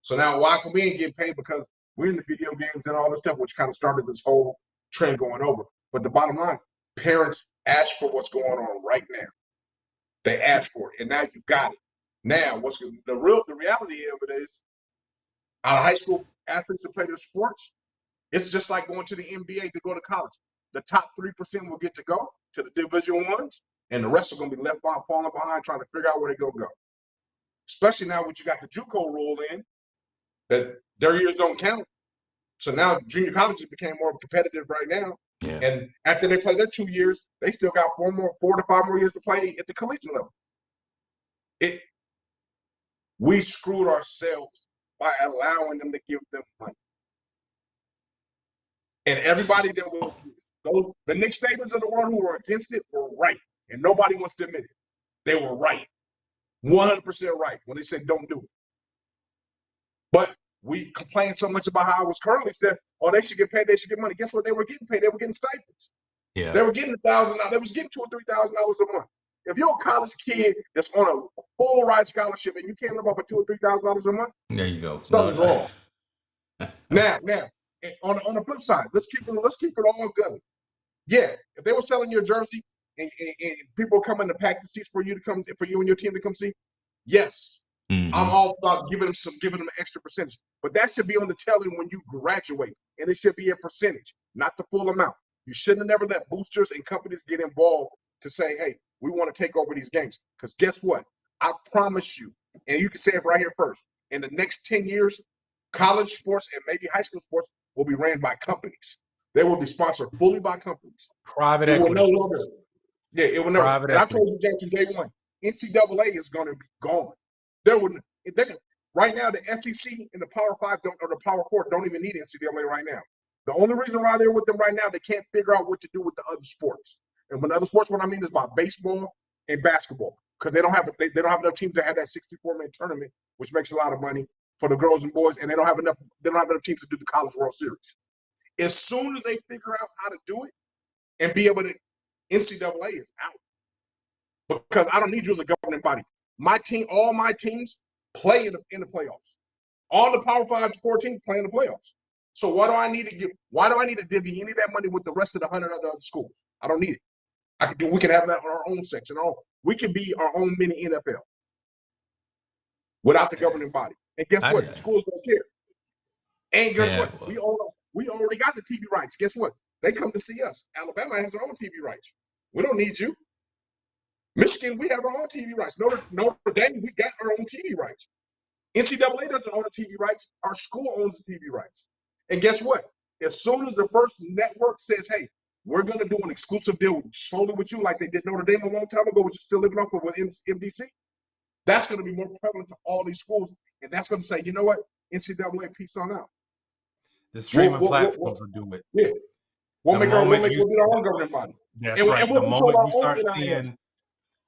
So now why can we ain't get paid? Because we're in the video games and all this stuff, which kind of started this whole trend going over. But the bottom line, parents ask for what's going on right now. They ask for it, and now you got it. Now, what's the reality of it is, our high school athletes that play their sports, it's just like going to the NBA to go to college. The top 3% will get to go to the Division Ones, and the rest are going to be left behind, falling behind, trying to figure out where they're going to go. Especially now, when you got the JUCO rule in, that their years don't count. So now junior colleges became more competitive right now. Yeah. And after they play their 2 years, they still got 4 to 5 more years to play at the collegiate level. We screwed ourselves by allowing them to give them money. And everybody that was the Nick Sabans of the world who were against it were right. And nobody wants to admit it. They were right. 100% right when they said don't do it. But we complain so much about how it was currently said, oh, they should get paid, they should get money. Guess what? They were getting paid. They were getting stipends. Yeah. They were getting $1,000. They was getting $2,000 or $3,000 a month. If you're a college kid that's on a full ride scholarship and you can't live off of $2,000 or $3,000 a month, there you go. Something's wrong. Now, on the flip side, let's keep it all good. Yeah, if they were selling your jersey and people coming to pack the seats for you and your team to come see, yes. I'm all about giving them an extra percentage. But that should be on the telling when you graduate. And it should be a percentage, not the full amount. You shouldn't have never let boosters and companies get involved to say, hey, we want to take over these games. Because guess what? I promise you, and you can say it right here first, in the next 10 years, college sports and maybe high school sports will be ran by companies. They will be sponsored fully by companies. Private equity. Will no longer. Yeah, it will never. Private and equity. I told you that from day one. NCAA is going to be gone. Right now, the SEC and the Power 5 or the Power 4 don't even need NCAA right now. The only reason why they're with them right now, they can't figure out what to do with the other sports. And when other sports, what I mean is by baseball and basketball, because they don't have enough teams to have that 64-man tournament, which makes a lot of money for the girls and boys, and they don't have enough teams to do the College World Series. As soon as they figure out how to do it and be able to, NCAA is out. Because I don't need you as a governing body. All my teams play in the playoffs. All the Power 5 4 teams play in the playoffs. So why do I need to divvy any of that money with the rest of the 100 other schools? I don't need it. We can have that on our own section. We can be our own mini NFL without the governing body. And guess what? The schools don't care. And guess what? We already got the TV rights. Guess what? They come to see us. Alabama has their own TV rights. We don't need you. Michigan, we have our own TV rights. Notre Dame, we got our own TV rights. NCAA doesn't own the TV rights. Our school owns the TV rights. And guess what? As soon as the first network says, hey, we're going to do an exclusive deal solely with you like they did Notre Dame a long time ago, which is still living off of NBC, that's going to be more prevalent to all these schools. And that's going to say, you know what? NCAA, peace on out. The streaming platforms will do it. Yeah. We'll make our own governing body. That's right. The moment you start seeing...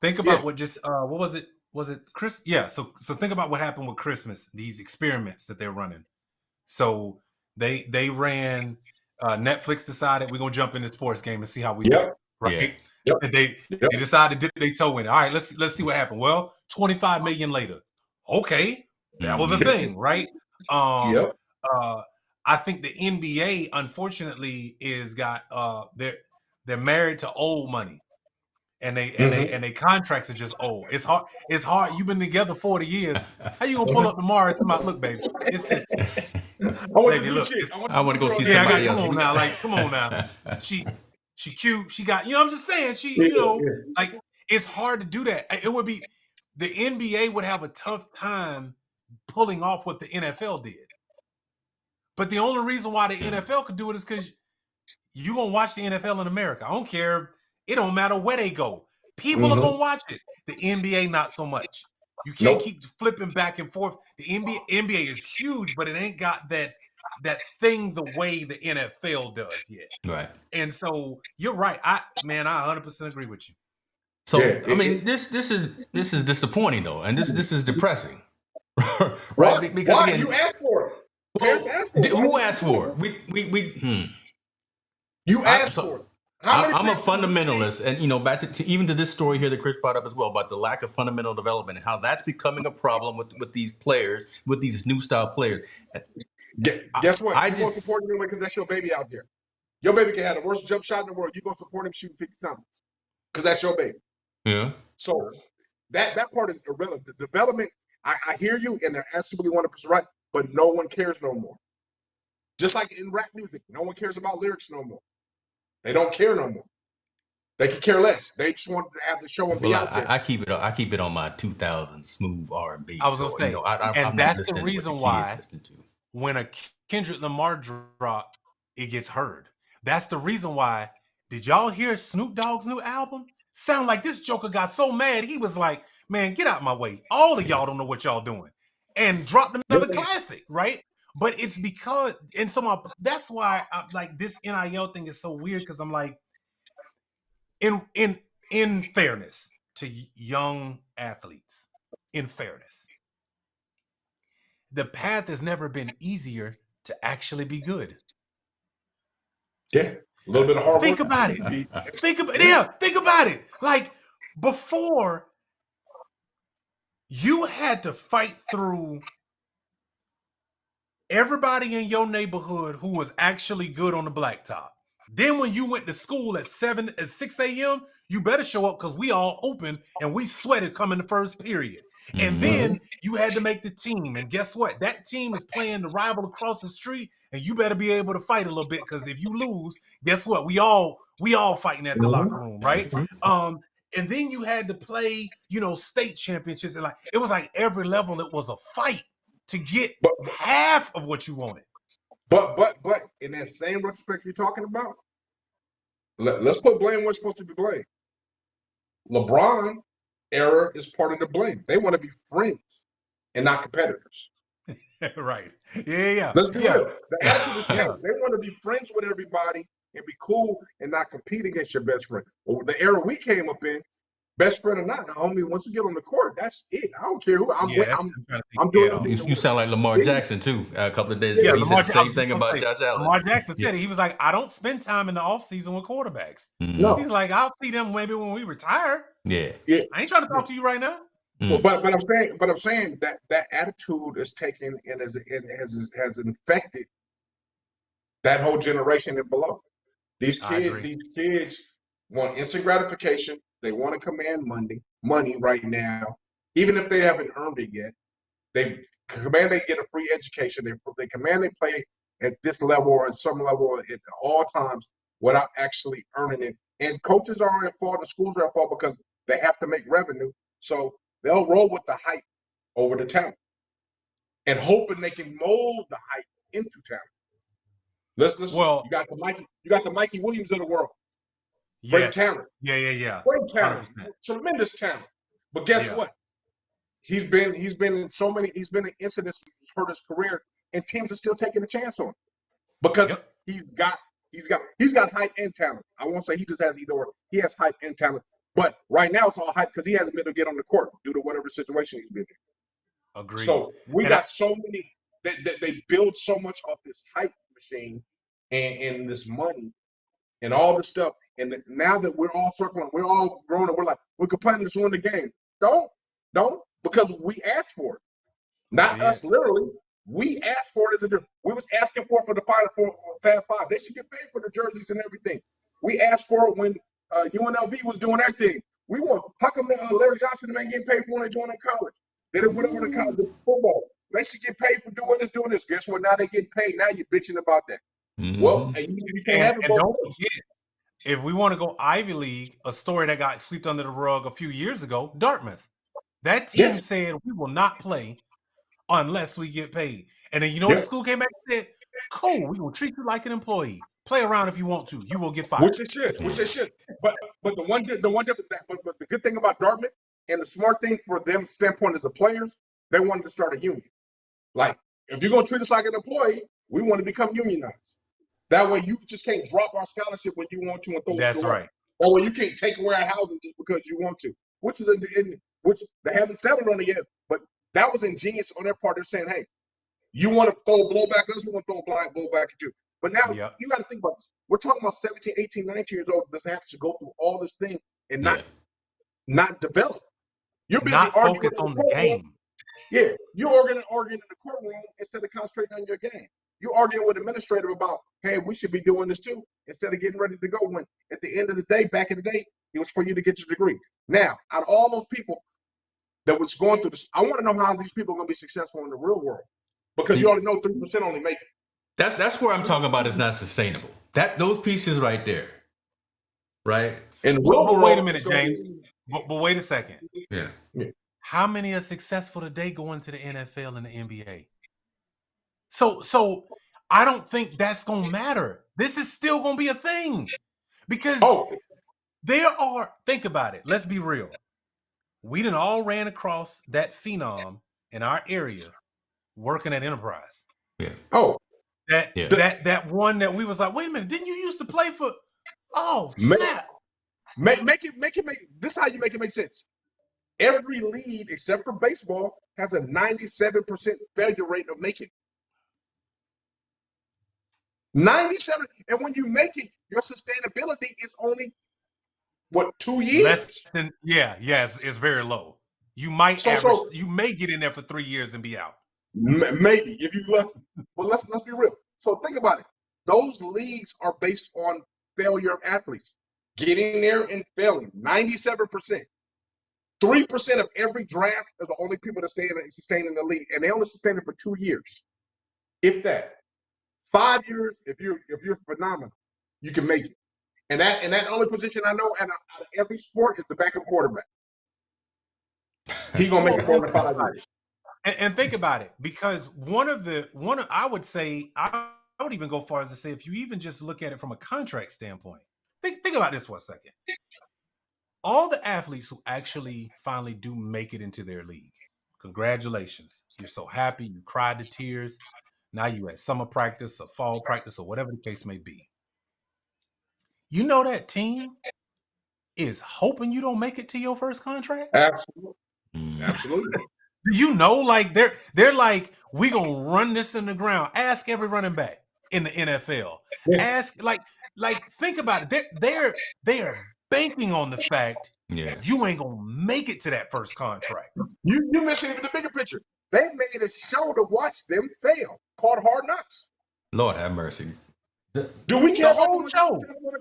Think about what just what was it? Was it Chris? Yeah. So think about what happened with Christmas. These experiments that they're running. So they ran. Netflix decided we're gonna jump in the sports game and see how we do. Right. Yeah. And they decided to dip their toe in. All right. Let's see what happened. Well, 25 million later. Okay, that was a thing, right? I think the NBA unfortunately is got they're married to old money. And they contracts are just old. It's hard. You've been together 40 years. How you gonna pull up tomorrow and tell me, look, baby, I want to go see somebody else. Come on now. She cute. She got, I'm just saying, like, it's hard to do that. It would be, the NBA would have a tough time pulling off what the NFL did. But the only reason why the NFL could do it is because you're gonna watch the NFL in America. I don't care. It don't matter where they go. People are going to watch it. The NBA, not so much. You can't keep flipping back and forth. The NBA is huge, but it ain't got that thing the way the NFL does yet. Right. And so you're right. I 100% agree with you. So Yeah, I mean, this is disappointing though, and this is depressing, why? right? Because Why again, you asked for it? Parents well, asked for it. Why who didn't asked support for it? it? We. You asked So for it. How many I'm a parents did you see? fundamentalist, and back to even to this story here that Chris brought up as well about the lack of fundamental development and how that's becoming a problem with these players, with these new style players. Guess what? I You gonna just support him anyway because that's your baby out there. Your baby can have the worst jump shot in the world. You gonna support him shooting 50 times because that's your baby. yeah. So that part is irrelevant. The development, I hear you, and they're absolutely 100% right. But no one cares no more. Just like in rap music, no one cares about lyrics no more. They don't care no more. They can care less. They just want to have the show and be Well, out there. I keep it on my 2000 smooth R&B. I was So gonna say, I'm and not that's the listening to what the reason kids why listening to. when a Kendrick Lamar drop, it gets heard. That's the reason why. Did y'all hear Snoop Dogg's new album? Sound like this Joker got so mad he was like, "Man, get out my way! All of y'all don't know what y'all doing," and dropped another classic, right? But it's because, and so that's why I'm like this NIL thing is so weird because I'm like, in fairness to young athletes, in fairness, the path has never been easier to actually be good. Yeah, a little bit of hard work. Think about it. Think about it. Like before, you had to fight through everybody in your neighborhood who was actually good on the blacktop. Then when you went to school at 6 a.m., you better show up because we all open and we sweated coming the first period. And then you had to make the team. And guess what? That team is playing the rival across the street, and you better be able to fight a little bit because if you lose, guess what? We all fighting at the locker room, right? And then you had to play, state championships. And it was like every level it was a fight to get half of what you wanted. But in that same retrospect you're talking about, let's put blame where it's supposed to be blamed. LeBron era is part of the blame. They want to be friends and not competitors. Right. Yeah. Let's be real. The attitude has changed. They want to be friends with everybody and be cool and not compete against your best friend. Well, the era we came up in, best friend or not, homie, once you get on the court, that's it. I don't care who I'm doing everything. You sound like Lamar Jackson too. A couple of days ago, he said the same thing about Josh Allen. Lamar Jackson said it. He was like, "I don't spend time in the offseason with quarterbacks." No, he's like, "I'll see them maybe when we retire." Yeah. I ain't trying to talk to you right now. But I'm saying that attitude is taken and has infected that whole generation and below. These kids want instant gratification. They want to command money right now, even if they haven't earned it yet. They command they get a free education. They command they play at this level or at some level at all times without actually earning it. And coaches are at fault and schools are at fault because they have to make revenue. So they'll roll with the hype over the talent and hoping they can mold the hype into talent. Listen. Well, you got the Mikey Williams of the world. Yes. Great talent. Yeah. Great talent. 100%. Tremendous talent. But guess what? He's been in so many. He's been in incidents for his career, and teams are still taking a chance on him because he's got hype and talent. I won't say he just has either or. He has hype and talent, but right now it's all hype because he hasn't been able to get on the court due to whatever situation he's been in. Agreed. So we got so many that they build so much off this hype machine and this money and all this stuff. And now that we're all circling, we're all grown, and we're like, we could play this win the game. Don't. Because we asked for it. Not us, literally. We asked for it as a we was asking for it for the Final Four, Fab Five. They should get paid for the jerseys and everything. We asked for it when UNLV was doing everything. We want, how come Larry Johnson ain't getting paid for when they joined in college? They didn't went over to college football. They should get paid for doing this. Guess what? Now they getting paid. Now you're bitching about that. Well, you can't have it both ways. If we want to go Ivy League, a story that got swept under the rug a few years ago, Dartmouth. That team said we will not play unless we get paid. And then the school came back and said, cool, we will treat you like an employee. Play around if you want to. You will get fired. Which they should. But the one difference but the good thing about Dartmouth and the smart thing for them standpoint as the players, they wanted to start a union. Like, if you're gonna treat us like an employee, we want to become unionized. That way you just can't drop our scholarship when you want to and throw us away. That's right. Or well, you can't take away our housing just because you want to, which is which they haven't settled on it yet. But that was ingenious on their part. They're saying, hey, you want to throw a blowback at us, we want to throw a blind blowback at you. But now you got to think about this. We're talking about 17, 18, 19 years old that has to go through all this thing and not develop. You're busy not arguing focus in on the the courtroom. game. Yeah, you're arguing in the courtroom instead of concentrating on your game. You're arguing with administrator about, hey, we should be doing this too, instead of getting ready to go. When at the end of the day, back in the day, it was for you to get your degree. Now, out of all those people that was going through this, I want to know how these people are going to be successful in the real world, because you already know 3% only make it. That's where I'm talking about. It's not sustainable. Those pieces right there, right? In the real world, wait a minute, James. But wait a second. Yeah. How many are successful today going to the NFL and the NBA? So I don't think that's gonna matter. This is still gonna be a thing because there are. Think about it. Let's be real. We done all ran across that phenom in our area working at Enterprise. Yeah. That one that we was like, wait a minute, didn't you used to play for? Oh, snap! Make this is how you make it make sense. Every league except for baseball has a 97% failure rate of making. 97, and when you make it, your sustainability is only what, 2 years? Less than it's very low. You might you may get in there for 3 years and be out. Maybe if you lucky. But let's be real. So think about it. Those leagues are based on failure of athletes getting there and failing. 97%. 3% of every draft are the only people that sustain in the league, and they only sustain it for 2 years, if that. 5 years, if you're phenomenal, you can make it. And that only position I know out of every sport is the backup quarterback. He's gonna make it for 5 years. And think about it, because I would say, I would even go far as to say, if you even just look at it from a contract standpoint, think about this for a second. All the athletes who actually finally do make it into their league, congratulations. You're so happy, you cried to tears. Now you at summer practice or fall practice or whatever the case may be. You know that team is hoping you don't make it to your first contract? Absolutely. You know, like they're like, we gonna run this in the ground. Ask every running back in the NFL. Yeah. Ask like think about it. They are banking on the fact you ain't gonna make it to that first contract. You missing even the bigger picture. They made a show to watch them fail called Hard Knocks. Lord have mercy. Do we care about the show?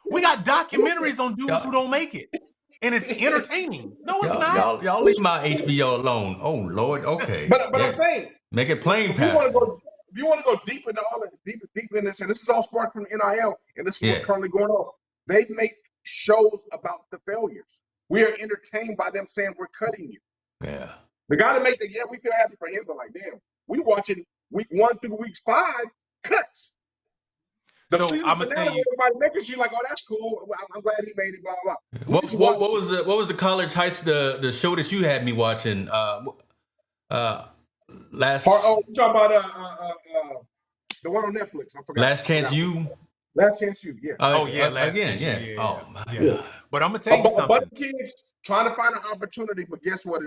We got documentaries on dudes who don't make it, and it's entertaining. No, it's not. Y'all leave my HBO alone. Oh Lord, okay. But I'm saying, make it plain. If you want to go deep into all that, deep in this, and this is all sparked from NIL, and this is what's currently going on. They make shows about the failures. We are entertained by them saying we're cutting you. Yeah. The guy that make we feel happy for him, but like, damn, we watching week 1 through week 5 cuts. So I'm gonna tell you, everybody making you like, oh, that's cool. I'm glad he made it. Blah blah. What was the college high school the show that you had me watching? Last. Oh, you talking about the one on Netflix? I forgot. Last Chance U. Last Chance U. Yeah. Last Chance, yeah. Oh my God. But I'm gonna tell you something. A bunch of kids trying to find an opportunity, but guess what?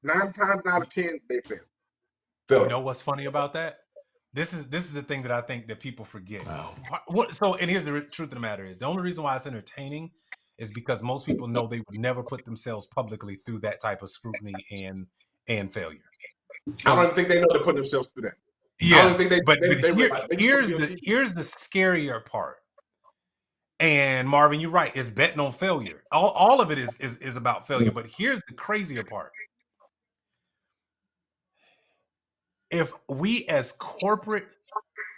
9 times out of 10, they fail. You know what's funny about that? This is the thing that I think that people forget. Wow. So, and here's the truth of the matter is, the only reason why it's entertaining is because most people know they would never put themselves publicly through that type of scrutiny and failure. I don't think they know to put themselves through that. Yeah, I don't think here's the scarier part. And Marvin, you're right. It's betting on failure. All of it is about failure. But here's the crazier part. If we as corporate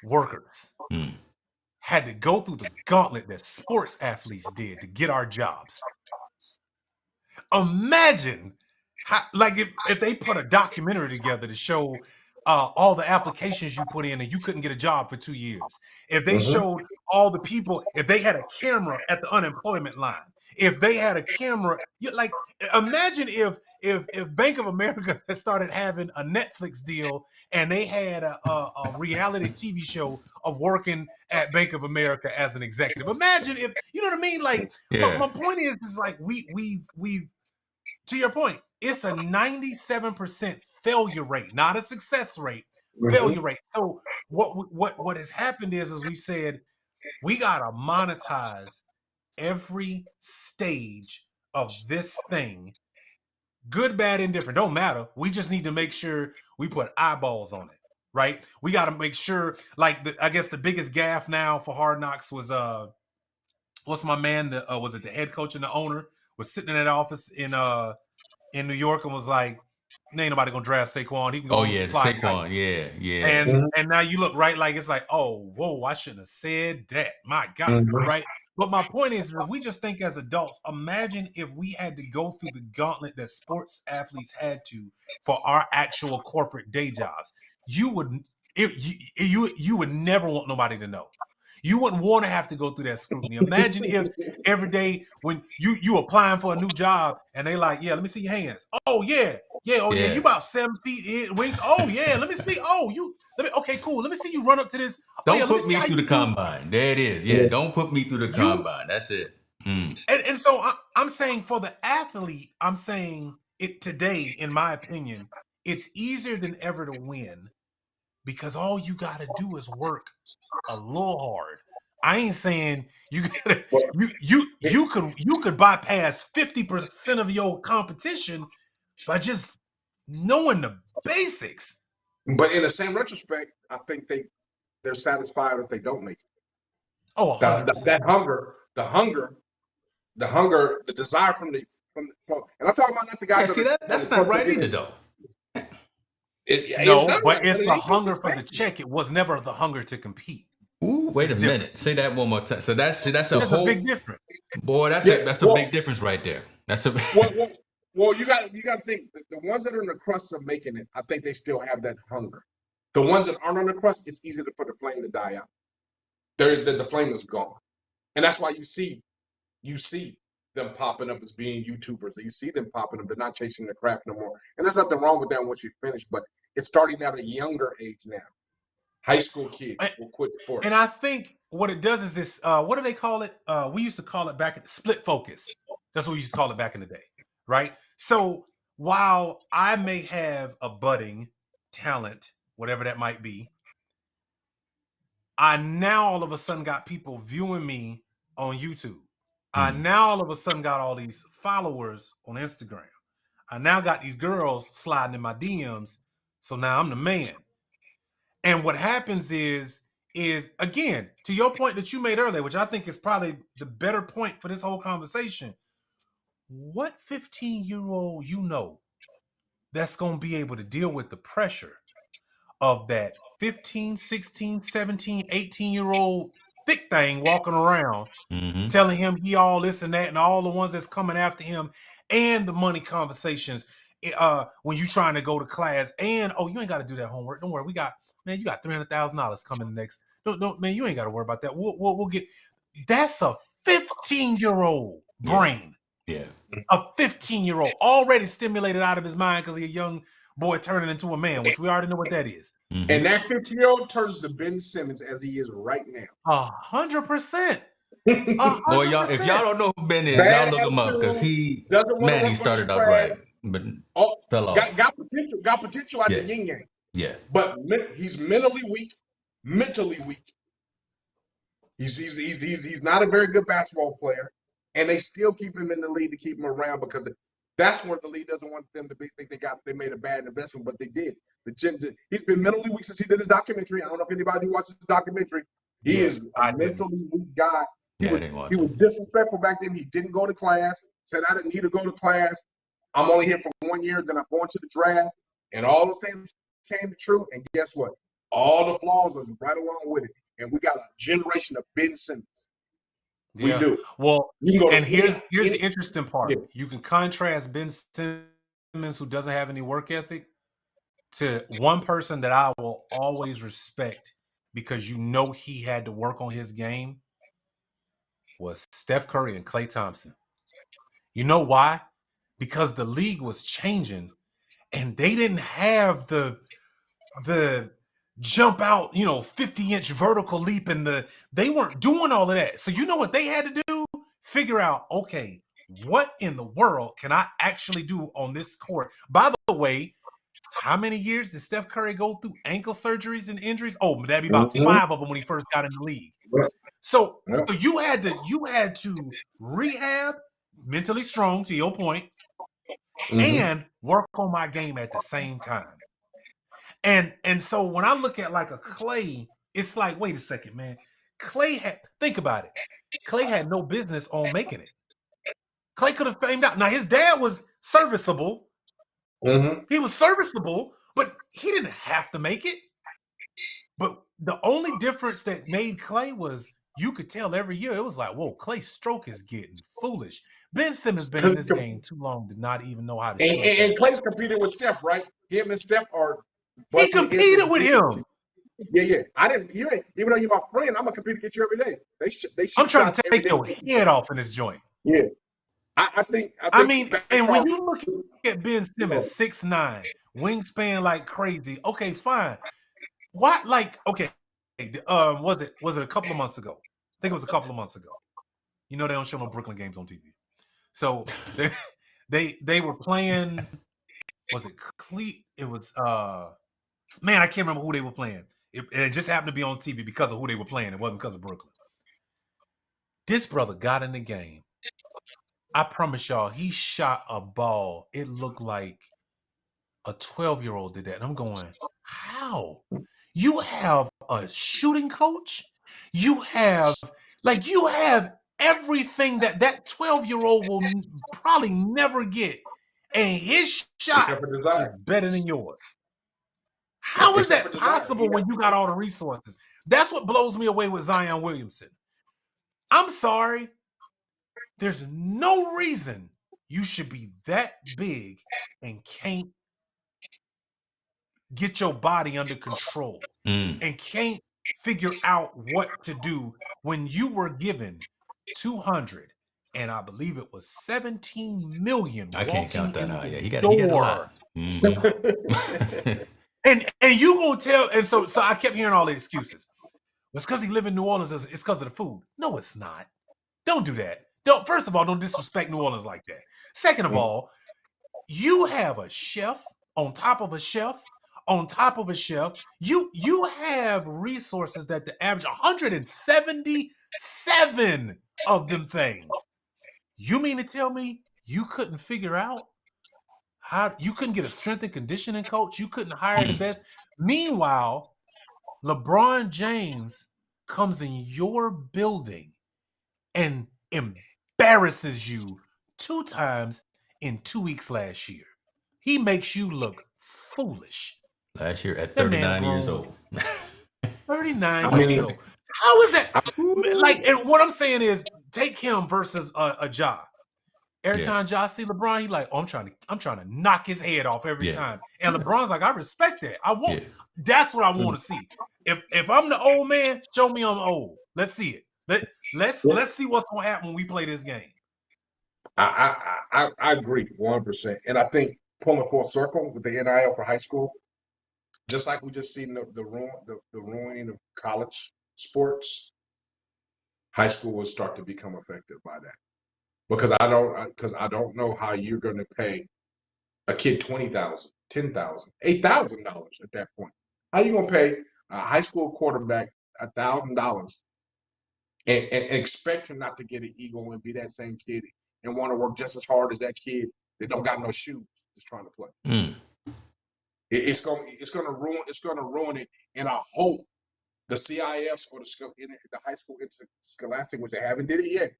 workers had to go through the gauntlet that sports athletes did to get our jobs, imagine how, like if they put a documentary together to show all the applications you put in and you couldn't get a job for 2 years. If they showed all the people, if they had a camera at the unemployment line if they had a camera, like imagine if Bank of America had started having a Netflix deal and they had a reality TV show of working at Bank of America as an executive. Imagine if, you know what I mean? Like my point is like we've to your point, it's a 97% failure rate, not a success rate, failure rate. So what has happened is we said we gotta monetize every stage of this thing, good, bad, indifferent, don't matter. We just need to make sure we put eyeballs on it, right? We got to make sure, like, I guess the biggest gaffe now for Hard Knocks was what's my man? Was it the head coach and the owner was sitting in that office in New York and was like, ain't nobody gonna draft Saquon. He can go fly Saquon, yeah. And now you look, right, like it's like, oh, whoa, I shouldn't have said that. My God, right? But my point is, if we just think as adults, imagine if we had to go through the gauntlet that sports athletes had to for our actual corporate day jobs. You would never want nobody to know. You wouldn't want to have to go through that scrutiny. Imagine if every day when you applying for a new job and they like, yeah, let me see your hands. Oh yeah, you about 7 feet in wings. Oh yeah, let me see. Okay, cool. Let me see you run up to this. Don't put me through the combine. There it is. Yeah, don't put me through the combine. That's it. And so I'm saying for the athlete, I'm saying it today, in my opinion, it's easier than ever to win because all you got to do is work a little hard. I ain't saying you gotta, you could bypass 50% of your competition by just knowing the basics. But in the same retrospect, I think they're satisfied if they don't make it. Oh, that hunger, the desire from and I'm talking about not the guys. That's not right either, though. It's the hunger for the check. It was never the hunger to compete. Ooh, wait a minute. Say that one more time. So that's a whole big difference. Boy, that's a big difference right there. That's a well, you got to think the ones that are in the crust of making it, I think they still have that hunger. The ones that aren't on the crust, it's easy for the flame to die out. The flame is gone, and that's why you see them popping up as being YouTubers. You see them popping up. They're not chasing the craft no more, and there's nothing wrong with that once you finish. But it's starting at a younger age now. High school kids will quit sports. And I think what it does is this, what do they call it? We used to call it back at split focus. That's what we used to call it back in the day, right? So while I may have a budding talent, whatever that might be, I now all of a sudden got people viewing me on YouTube. I now all of a sudden got all these followers on Instagram. I now got these girls sliding in my DMs. So now I'm the man. And what happens is again, to your point that you made earlier, which I think is probably the better point for this whole conversation. What 15-year-old that's going to be able to deal with the pressure of that 15, 16, 17, 18-year-old thick thing walking around telling him he all this and that and all the ones that's coming after him and the money conversations when you trying to go to class and, oh, you ain't got to do that homework. Don't worry. You got $300,000 coming next. No, man, you ain't got to worry about that. We'll get. That's a 15-year-old brain. Yeah. A 15-year-old already stimulated out of his mind because he's a young boy turning into a man, which we already know what that is. And that 15-year-old turns to Ben Simmons as he is right now. 100%. Boy, y'all, if y'all don't know who Ben is, y'all look him up because he started out right, but fell off. Got potential at the yin yang. Yeah, but he's mentally weak. He's not a very good basketball player, and they still keep him in the league to keep him around because that's where the league doesn't want them to think they made a bad investment, but they did. He's been mentally weak since he did his documentary. I don't know if anybody watches the documentary. He is a mentally weak guy. He was disrespectful back then. He didn't go to class. Said I didn't need to go to class. I'm only here for 1 year. Then I'm going to the draft, and all those things came true. And guess what? All the flaws are right along with it. And we got a generation of Ben Simmons. We do. Well, and here's the interesting part. Yeah. You can contrast Ben Simmons, who doesn't have any work ethic, to one person that I will always respect because he had to work on his game was Steph Curry and Klay Thompson. You know why? Because the league was changing and they didn't have the jump out, 50-inch vertical leap, and they weren't doing all of that. So you know what they had to do? Figure out, okay, what in the world can I actually do on this court? By the way, how many years did Steph Curry go through ankle surgeries and injuries? Oh, that'd be about 5 of them when he first got in the league. So you had to rehab, mentally strong, to your point, and work on my game at the same time. And so when I look at like a Clay, it's like, wait a second, man. Think about it. Clay had no business on making it. Clay could have famed out. Now his dad was serviceable. He was serviceable, but he didn't have to make it. But the only difference that made Clay was you could tell every year, it was like, whoa, Clay's stroke is getting foolish. Ben Simmons been in this game too long to not even know how to shoot. And Clay's competing with Steph, right? Him and Steph are. He competed with him. Yeah. I didn't. Even though you're my friend, I'm gonna compete against you every day. They shoot I'm trying to take your head off in this joint. Yeah, I think. I mean, and when you look at Ben Simmons, 6'9", wingspan like crazy. Okay, fine. What, like, okay, was it a couple of months ago? I think it was a couple of months ago. You know they don't show no Brooklyn games on TV. So they were playing. Was it It was man, I can't remember who they were playing. It just happened to be on TV because of who they were playing. It wasn't because of Brooklyn. This brother got in the game. I promise y'all, he shot a ball. It looked like a 12-year-old did that. And I'm going, how? You have a shooting coach? You have everything that 12-year-old will probably never get. And his shot is better than yours. How is that possible when you got all the resources? That's what blows me away with Zion Williamson. I'm sorry. There's no reason you should be that big and can't get your body under control and can't figure out what to do when you were given 200 and I believe it was 17 million. I can't count that out. Yeah, he got a lot. And you gonna tell, and so I kept hearing all the excuses. It's because he live in New Orleans. It's because of the food. No, it's not. Don't do that. First of all, don't disrespect New Orleans like that. Second of all, you have a chef on top of a chef on top of a chef. You have resources that the average 177 of them things. You mean to tell me you couldn't figure out how you couldn't get a strength and conditioning coach? You couldn't hire the best. Meanwhile, LeBron James comes in your building and embarrasses you 2 times in 2 weeks last year. He makes you look foolish. Last year at 39 years old. 39 years old. How is that? Like, and what I'm saying is, take him versus a Ja. Every time Ja see LeBron, he like, oh, I'm trying to knock his head off every time. And LeBron's like, I respect that. I want. That's what I want to see. If I'm the old man, show me I'm old. Let's see it. Let's see what's going to happen when we play this game. I agree 100%, and I think pulling full circle with the NIL for high school, just like we just seen the ruining of college sports, high school will start to become affected by that. Because I don't know how you're going to pay a kid $20,000, $10,000, $8,000 at that point. How are you going to pay a high school quarterback $1,000 and expect him not to get an ego and be that same kid and want to work just as hard as that kid that don't got no shoes just trying to play? It's gonna ruin it. And I hope the CIFs or the high school interscholastic, which they haven't did it yet,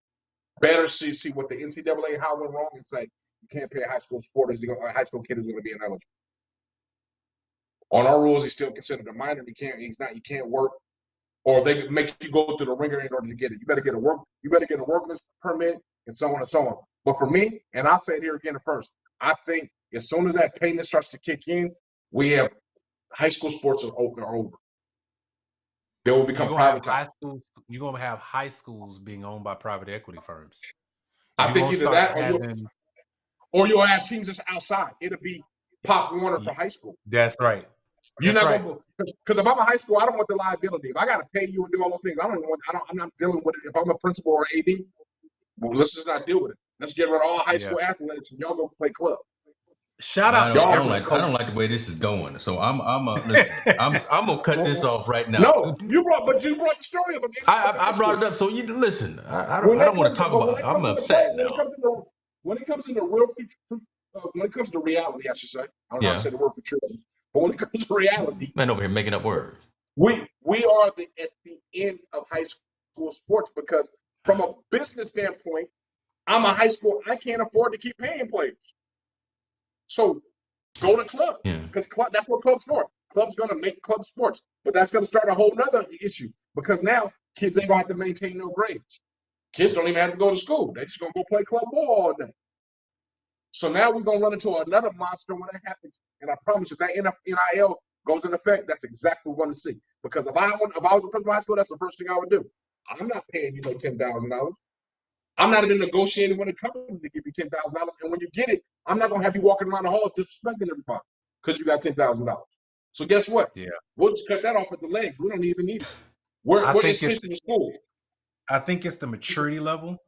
better see what the NCAA how went wrong and say you can't pay a high school sport as a high school kid is going to be ineligible. On our rules, he's still considered a minor. He can't work, or they make you go through the ringer in order to get it. You better get a workman's permit and so on and so on. But for me, and I'll say it here again first, I think as soon as that payment starts to kick in, we have high school sports are over. They will become privatized. You're going to have high schools being owned by private equity firms. I think either that or you'll have teams that's outside. It'll be Pop Warner for high school. That's right. You're not gonna, because if I'm a high school, I don't want the liability. If I got to pay you and do all those things, I'm not dealing with it. If I'm a principal or AD, well, let's just not deal with it. Let's get rid of all high school athletes and y'all go play club. Shout out I don't like the way this is going. So I'm gonna cut this off right now. No, you brought the story up. I brought it up. So you listen. I don't want to talk about it. I'm upset now. When it comes to the real future, when it comes to reality, I should say. I don't know how to say the word futurity, but when it comes to reality, man, over here making up words. We are at the end of high school sports, because from a business standpoint, I'm a high school. I can't afford to keep paying players. So go to club, because that's what club's for. Club's going to make club sports, but that's going to start a whole nother issue, because now kids ain't going to have to maintain no grades. Kids don't even have to go to school. They're just going to go play club ball all day. So now we're going to run into another monster when that happens. And I promise you, if that NIL goes into effect, that's exactly what we're going to see. Because if I was a principal of high school, that's the first thing I would do. I'm not paying you no $10,000. I'm not even negotiating with a company to give you $10,000. And when you get it, I'm not going to have you walking around the halls disrespecting everybody because you got $10,000. So guess what? Yeah. We'll just cut that off at the legs. We don't even need it. We're teaching the school. I think it's the maturity level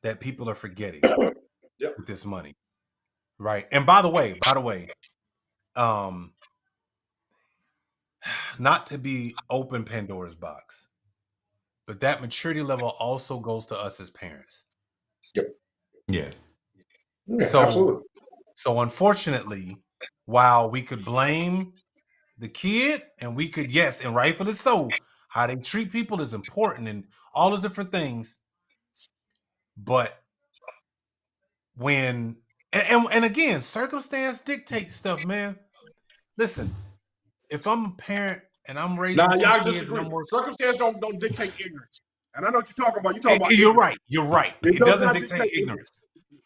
that people are forgetting with this money. Right. And by the way, not to be open Pandora's box, but that maturity level also goes to us as parents. Yeah. So, absolutely. So unfortunately, while we could blame the kid, and we could, yes, and rightfully so, how they treat people is important and all those different things. But when, and again, circumstance dictates stuff, man. Listen, if I'm a parent and I'm raising y'all disagree. Circumstance don't dictate ignorance. And I know what you're talking about. You're talking about ignorance. You're right. It doesn't dictate ignorance.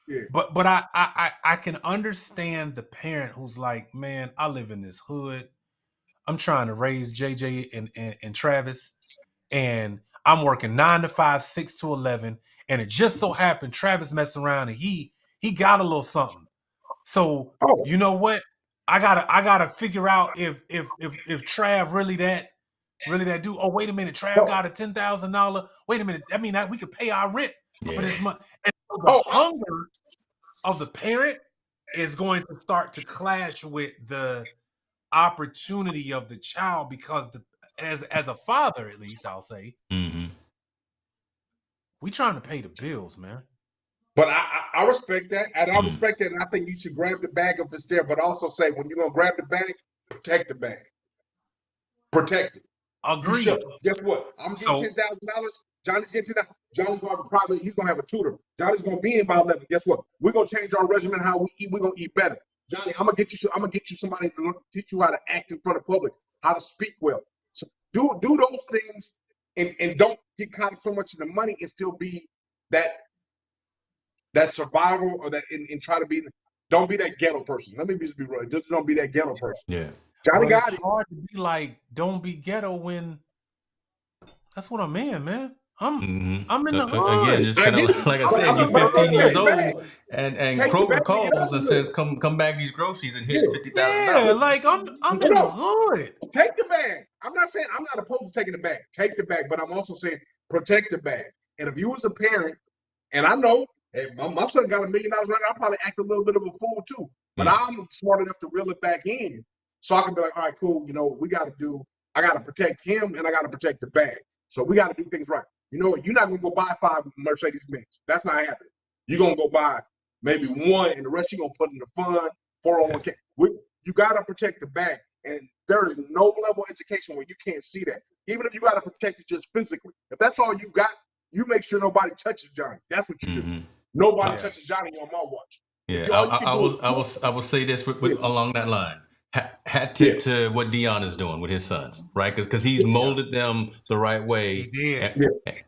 Yeah. But I can understand the parent who's like, man, I live in this hood. I'm trying to raise JJ and Travis, and I'm working 9 to 5, 6 to 11, and it just so happened Travis messing around and he got a little something. So you know what? I gotta figure out if Trav really that dude. Oh, wait a minute, Trav got a $10,000. Wait a minute, I mean we could pay our rent for this month. And the hunger of the parent is going to start to clash with the opportunity of the child, because as a father, at least I'll say, we trying to pay the bills, man. But I respect that, and I respect that, and I think you should grab the bag if it's there, but also say, when you're going to grab the bag, protect the bag. Protect it. Agreed. Guess what? I'm getting $10,000. Johnny's getting $10,000. Johnny's going to he's going to have a tutor. Johnny's going to be in by 11. Guess what? We're going to change our regimen, how we eat. We're going to eat better. Johnny, I'm going to get you somebody to teach you how to act in front of public, how to speak well. So do those things, and don't get caught up so much in the money, and still be that survival, or that and try to be, don't be that ghetto person. Let me just be real. Just don't be that ghetto person. Yeah. Johnny got it. It's hard to be like, don't be ghetto when that's what I'm in, man. I'm in the hood. Again, just kind of like I said, you're 15 years old, and Kroger calls and says, "Come bag these groceries," and here's $50,000. Yeah, like I'm in the hood. Take the bag. I'm not saying I'm not opposed to taking the bag. Take the bag, but I'm also saying protect the bag. And if you as a parent, and I know, hey, my son got $1 million right now, I'll probably act a little bit of a fool too. But I'm smart enough to reel it back in, so I can be like, all right, cool. You know, I got to protect him, and I got to protect the bag. So we got to do things right. You know what? You're not going to go buy 5 Mercedes-Benz. That's not happening. You're going to go buy maybe 1, and the rest you're going to put in the fund, 401k. You got to protect the bag. And there is no level of education where you can't see that. Even if you got to protect it just physically. If that's all you got, you make sure nobody touches Johnny. That's what you do. Nobody touches Johnny on my watch. Yeah, I will say this with along that line. Hat tip to what Dion is doing with his sons, right? Because he's molded them the right way. He did.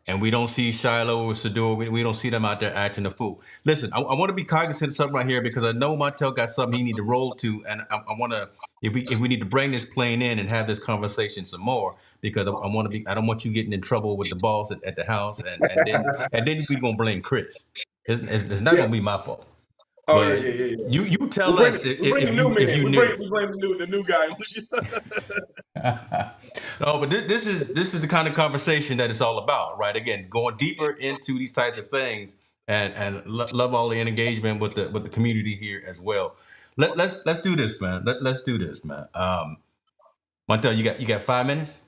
And we don't see Shiloh or Sador. We don't see them out there acting a fool. Listen, I want to be cognizant of something right here, because I know Montel got something he need to roll to, and I want to, if we need to bring this plane in and have this conversation some more, because I don't want you getting in trouble with the boss at the house, and then we're gonna blame Chris. It's not gonna be my fault. Oh But yeah. you tell We bring us we bring the new if man. you We knew. bring the new guy. No, but this is the kind of conversation that it's all about, right? Again, going deeper into these types of things, and love all the engagement with the community here as well. Let's do this, man. Let's do this, man. Montel, you got 5 minutes?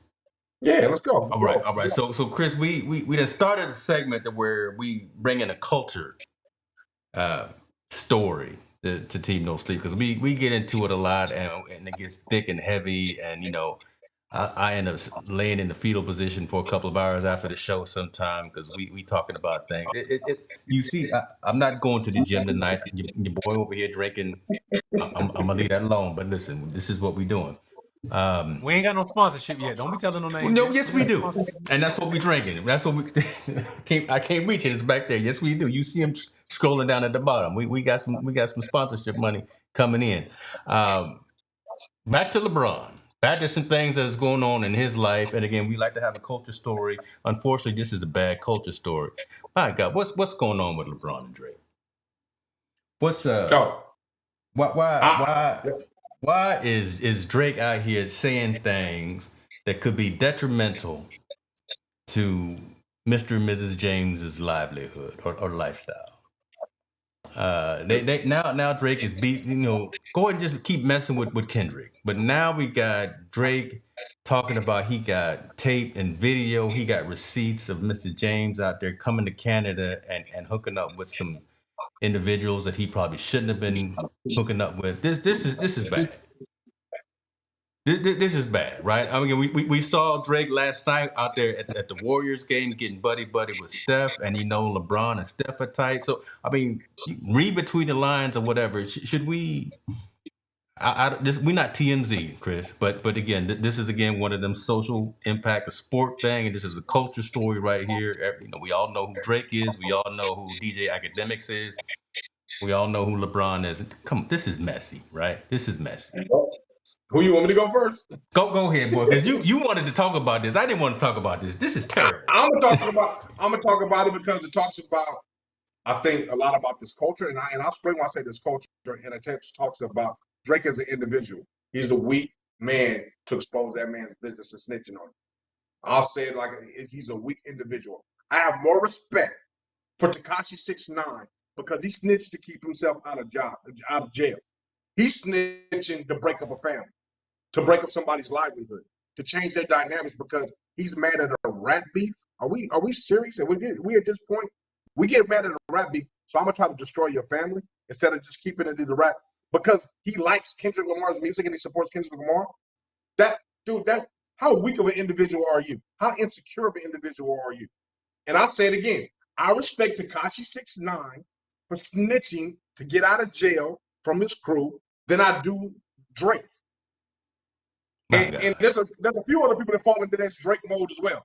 Yeah, let's go. Let's All right, go. all right. So Chris, we done started a segment where we bring in a culture uh, story to Team No Sleep, because we get into it a lot, and it gets thick and heavy, and I end up laying in the fetal position for a couple of hours after the show sometime, because we talking about things. You see, I'm not going to the gym tonight. Your boy over here drinking. I'm gonna leave that alone. But listen, this is what we doing. We ain't got no sponsorship yet. Don't be telling no Well, names no, yet. yes we do, and that's what we drinking. That's what we I can't reach it. It's back there. Yes we do. You see him scrolling down at the bottom. We got some sponsorship money coming in. Back to LeBron. Back to some things that's going on in his life. And again, we like to have a culture story. Unfortunately, this is a bad culture story. My God, what's going on with LeBron and Drake? What's Go. why why I, why why is Drake out here saying things that could be detrimental to Mr. and Mrs. James's livelihood or lifestyle? They now Drake is go ahead and just keep messing with Kendrick. But now we got Drake talking about he got tape and video, he got receipts of Mr. James out there coming to Canada and hooking up with some individuals that he probably shouldn't have been hooking up with. This is bad. This is bad, right? I mean, we saw Drake last night out there at the Warriors game getting buddy with Steph, and LeBron and Steph are tight. So I mean, you read between the lines or whatever. Should we? We're not TMZ, Chris, but again, this is again one of them social impact of sport thing, and this is a culture story right here. We all know who Drake is. We all know who DJ Academics is. We all know who LeBron is. Come, this is messy, right? This is messy. who you want me to go first? Go ahead, boy, because you wanted to talk about this. I didn't want to talk about this. This is terrible. I'm gonna talk about it because it talks about, I think, a lot about this culture, and I'll explain why I say this culture, and it talks about Drake as an individual. He's a weak man to expose that man's business and snitching on him. I'll say it like he's a weak individual. I have more respect for Tekashi 6ix9ine because he snitched to keep himself out of jail. He's snitching to break up a family, to break up somebody's livelihood, to change their dynamics because he's mad at a rap beef. Are we serious? And we at this point, we get mad at a rap beef, so I'm gonna try to destroy your family instead of just keeping it in the rap because he likes Kendrick Lamar's music and he supports Kendrick Lamar. That how weak of an individual are you? How insecure of an individual are you? And I'll say it again. I respect Tekashi 6ix9ine for snitching to get out of jail from his crew than I do Drake. And there's a few other people that fall into this Drake mode as well.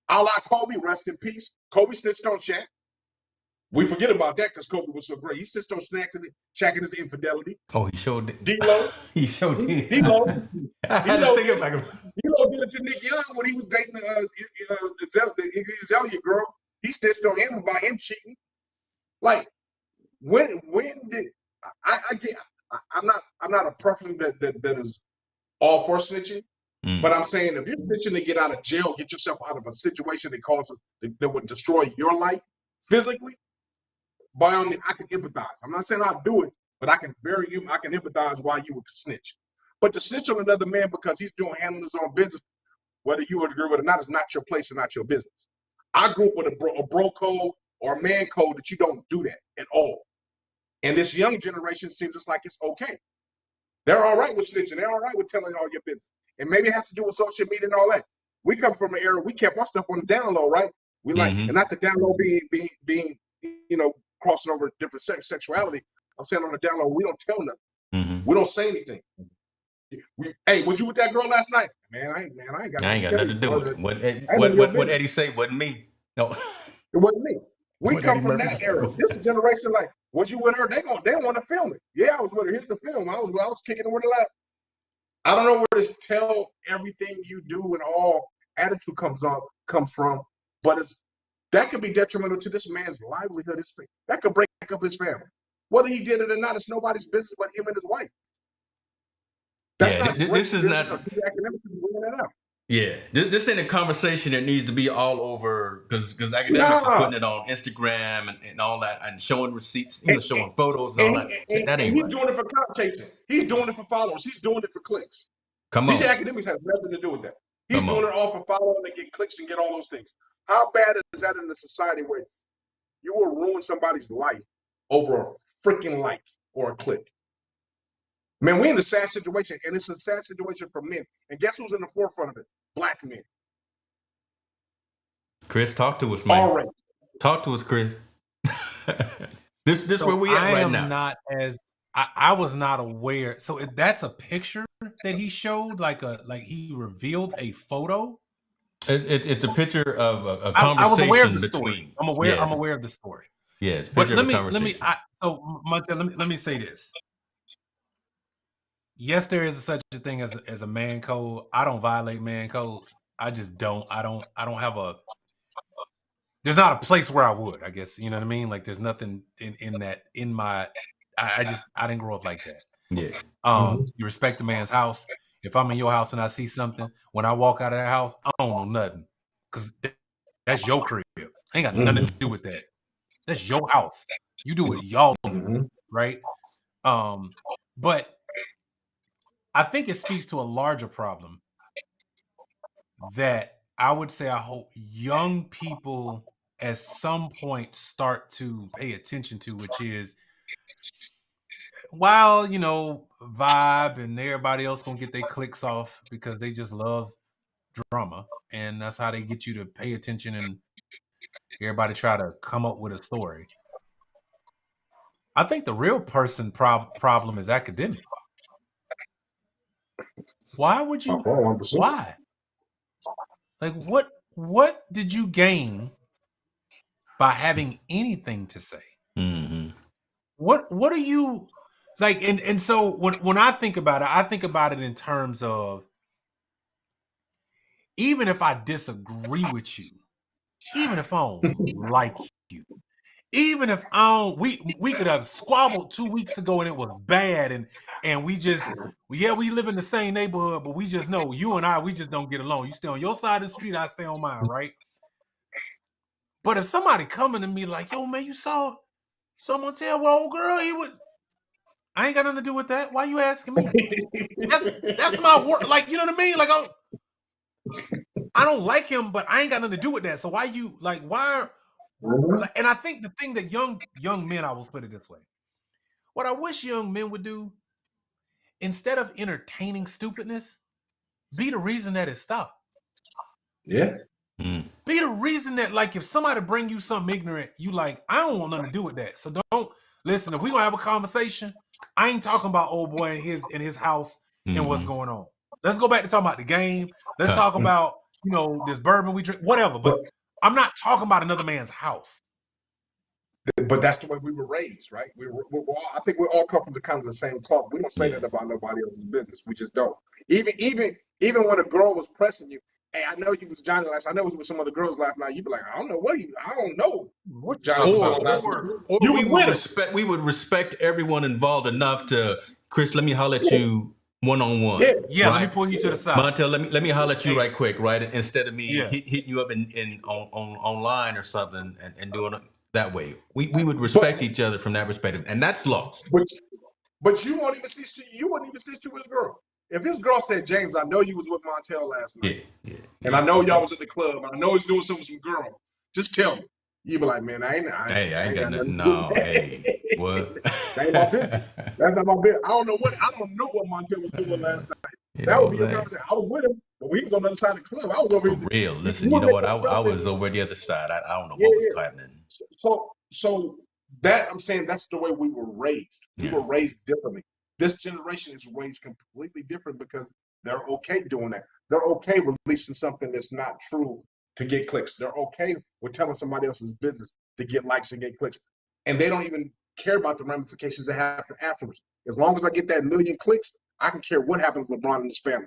A la Kobe, rest in peace. Kobe snitched on Shaq. We forget about that because Kobe was so great. He snitched on Shaq and his infidelity. Oh, he showed it. D-Lo. He showed it. D-Lo. I had to think about it. D-Lo did it to Nick Young when he was dating the Azalea girl. He snitched on him about him cheating. Like, when did I get? I'm not a person that is all for snitching. But I'm saying if you're snitching to get out of jail, get yourself out of a situation that would destroy your life physically, by all means, I can empathize. I'm not saying I'll do it, but I can empathize why you would snitch. But to snitch on another man because he's handling his own business, whether you agree with it or not, is not your place and not your business. I grew up with a bro code or a man code that you don't do that at all. And this young generation seems just like it's okay. They're all right with snitching. They're all right with telling all your business. And maybe it has to do with social media and all that. We come from an era, we kept our stuff on the down low, right? We like, and not the down low being crossing over different sexuality. I'm saying on the down low, we don't tell nothing. We don't say anything. Hey, was you with that girl last night? Man, I ain't got nothing to do with it. What Eddie say wasn't me. No. It wasn't me. We come from that era. This generation, like, was you with her? They want to film it. Yeah, I was with her. Here's the film. I was kicking it with a lap. I don't know where this tell everything you do and all attitude comes from, but that could be detrimental to this man's livelihood. That could break up his family. Whether he did it or not, it's nobody's business but him and his wife. That's Yeah, not great this is business not. or good academics to bring that out. Yeah, this ain't a conversation that needs to be all over because academics is Nah. putting it on Instagram and all that and showing receipts, And, showing photos and all and, that. and, That and ain't he's right. doing it for clout chasing. He's doing it for followers. He's doing it for clicks. Come DJ on, Academics has nothing to do with that. He's come doing on. it all for following and get clicks and get all those things. How bad is that in a society where you will ruin somebody's life over a freaking like or a click? Man, we're in a sad situation, and it's a sad situation for men. And guess who's in the forefront of it? Black men. Chris, talk to us, man. Already. Talk to us, Chris. This So where we at I right am now. not as I was not aware. So that's a picture that he showed, like he revealed a photo. It's a picture of a I was aware of conversation the story. between. I'm aware of the story. Yeah, it's a But picture of a conversation. so Montel, let me say this. Yes, there is such a thing as a man code. I don't violate man codes. I just don't. I don't have a. There's not a place where I would. I guess you know what I mean. Like there's nothing in that in my. I didn't grow up like that. Yeah. You respect the man's house. If I'm in your house and I see something, when I walk out of that house, I don't know nothing because that's your crib. I ain't got nothing to do with that. That's your house. You do what y'all do, right? But I think it speaks to a larger problem that I would say I hope young people at some point start to pay attention to, which is while, Vibe and everybody else gonna get their clicks off because they just love drama and that's how they get you to pay attention and everybody try to come up with a story. I think the real person problem is academic. Why would you? 100%. Why? Like, what did you gain by having anything to say? Mm-hmm. What are you like? And so when I think about it, I think about it in terms of even if I disagree with you, even if I don't like you, even if I don't, we could have squabbled 2 weeks ago and it was bad, and we live in the same neighborhood, but we just know you and I, we just don't get along. You stay on your side of the street, I stay on mine, right? But if somebody coming to me like, yo, man, you saw someone tell old girl I ain't got nothing to do with that. Why you asking me? That's my work. Like, you know what I mean? Like I don't like him, but I ain't got nothing to do with that. So why you like? Why? Like, and I think the thing that young men, I will put it this way: what I wish young men would do, instead of entertaining stupidness, be the reason that it stopped. Yeah. Be the reason that, like, if somebody bring you something ignorant, you like, I don't want nothing to do with that. So don't listen. If we gonna have a conversation, I ain't talking about old boy in his house and what's going on. Let's go back to talking about the game. Let's talk about, this bourbon we drink, whatever. But I'm not talking about another man's house. But that's the way we were raised, right? We're all, I think we all come from the kind of the same cloth. We don't say that about nobody else's business. We just don't. Even when a girl was pressing you, hey, I know you was Johnny last. I know it was with some other girls last night. You'd be like, I don't know what Johnny was doing last night. Or you we was would with we would respect everyone involved enough to, Chris, let me holler at you one-on-one. Yeah, right? let me pull you to the side. Montel, let me holler at you right quick, right? Instead of me hitting you up on online or something and doing it that way. We would respect each other from that perspective, and that's lost. But you won't even snitch to his girl. If his girl said, James, I know you was with Montel last night. And I know y'all was at the club, and I know he's doing something with some girl. Just tell me. You be like, man, I ain't got nothing to do with that. Hey, what? That ain't my business. That's not my business. I don't know what Montel was doing last night. You That know would be a conversation. I was with him, but he was on the other side of the club. I was over For here. real. Listen, you know what? I was over the other side. I don't know what was happening. So that I'm saying that's the way we were raised. We were raised differently. This generation is raised completely different because they're okay doing that. They're okay releasing something that's not true to get clicks. They're okay with telling somebody else's business to get likes and get clicks. And they don't even care about the ramifications that happen afterwards. As long as I get that million clicks, I can care what happens to LeBron and his family.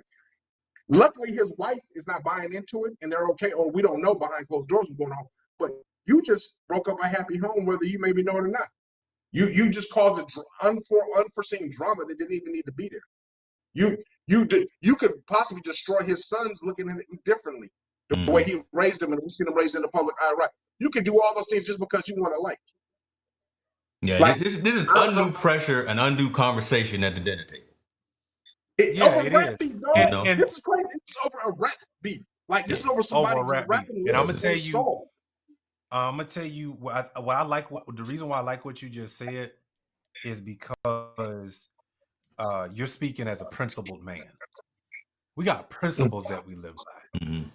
Luckily, his wife is not buying into it, and they're okay. Or we don't know behind closed doors what's going on. But You just broke up a happy home, whether you maybe know it or not. You just caused an unforeseen drama that didn't even need to be there. You could possibly destroy his sons looking at it differently, the way he raised them, and we seen him raised in the public eye. Right? You can do all those things just because you want to like. Yeah, like, this is undue pressure and undue conversation at the dinner table. Over rap beef, dog. And this is crazy. It's over a rap beef. Like this is over somebody just rapping. And I'm gonna tell you what I like. The reason why I like what you just said is because you're speaking as a principled man. We got principles that we live by,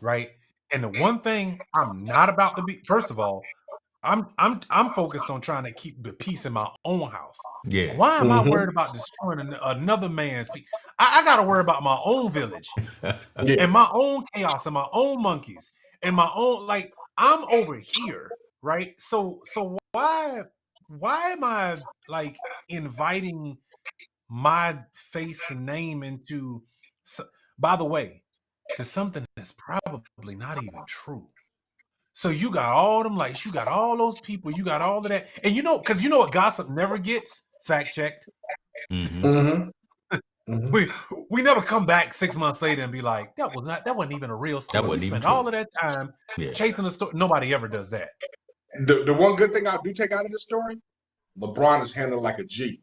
right? And the one thing I'm not about to be, first of all, I'm focused on trying to keep the peace in my own house. Yeah. Why am I worried about destroying another man's peace? I got to worry about my own village and my own chaos and my own monkeys and my own, like, I'm over here, right? So why am I like inviting my face and name into, by the way, to something that's probably not even true? So you got all them likes, you got all those people, you got all of that. And because you know what gossip never gets? Fact checked. We never come back 6 months later and be like, that wasn't even a real story. We spent all of that time chasing the story. Nobody ever does that. The one good thing I do take out of this story, LeBron is handled like a G.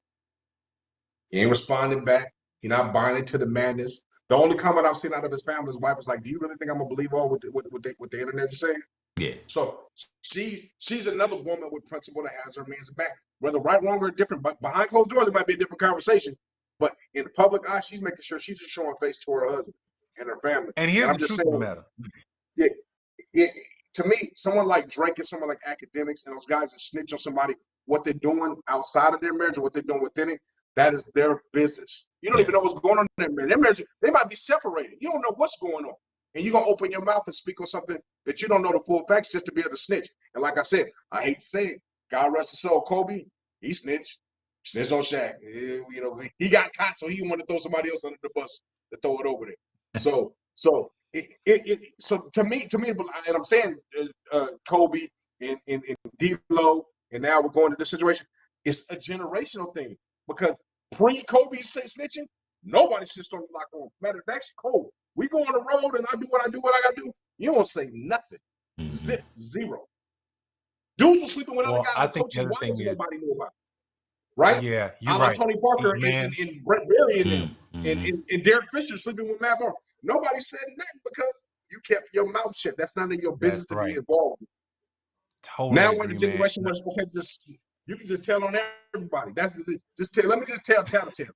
He ain't responding back. He not buying into the madness. The only comment I've seen out of his family, his wife was like, "Do you really think I'm gonna believe all what the internet is saying?" Yeah. So she's another woman with principle that has her man's back. Whether right, wrong, or different, but behind closed doors, it might be a different conversation. But in the public eye, she's making sure she's just showing face to her husband and her family. And here's the truth of the matter. To me, someone like Drake and someone like academics and those guys that snitch on somebody, what they're doing outside of their marriage or what they're doing within it, that is their business. You don't even know what's going on in their marriage. Their marriage, they might be separated. You don't know what's going on. And you're going to open your mouth and speak on something that you don't know the full facts just to be able to snitch. And like I said, I hate to say it, God rest his soul, Kobe, he snitched. Snitched on Shaq. He got caught, so he wanted to throw somebody else under the bus to throw it over there. So to me, and I'm saying Kobe and D-Lo, and now we're going to this situation. It's a generational thing because pre-Kobe snitching, nobody snitched on the locker room. Matter of fact, Kobe, we go on the road and I do what I got to do. You don't say nothing. Zip, zero. Dudes were sleeping with other guys. Coaches' wives nobody knew about. Right? Yeah, you're right. Tony Parker and Brett Berry and them, and Derek Fisher sleeping with Matt Barnes. Nobody said nothing because you kept your mouth shut. That's not in your business to be involved in. Totally. Now we're in the generation where you can just tell on everybody. Let me just tell tattletale.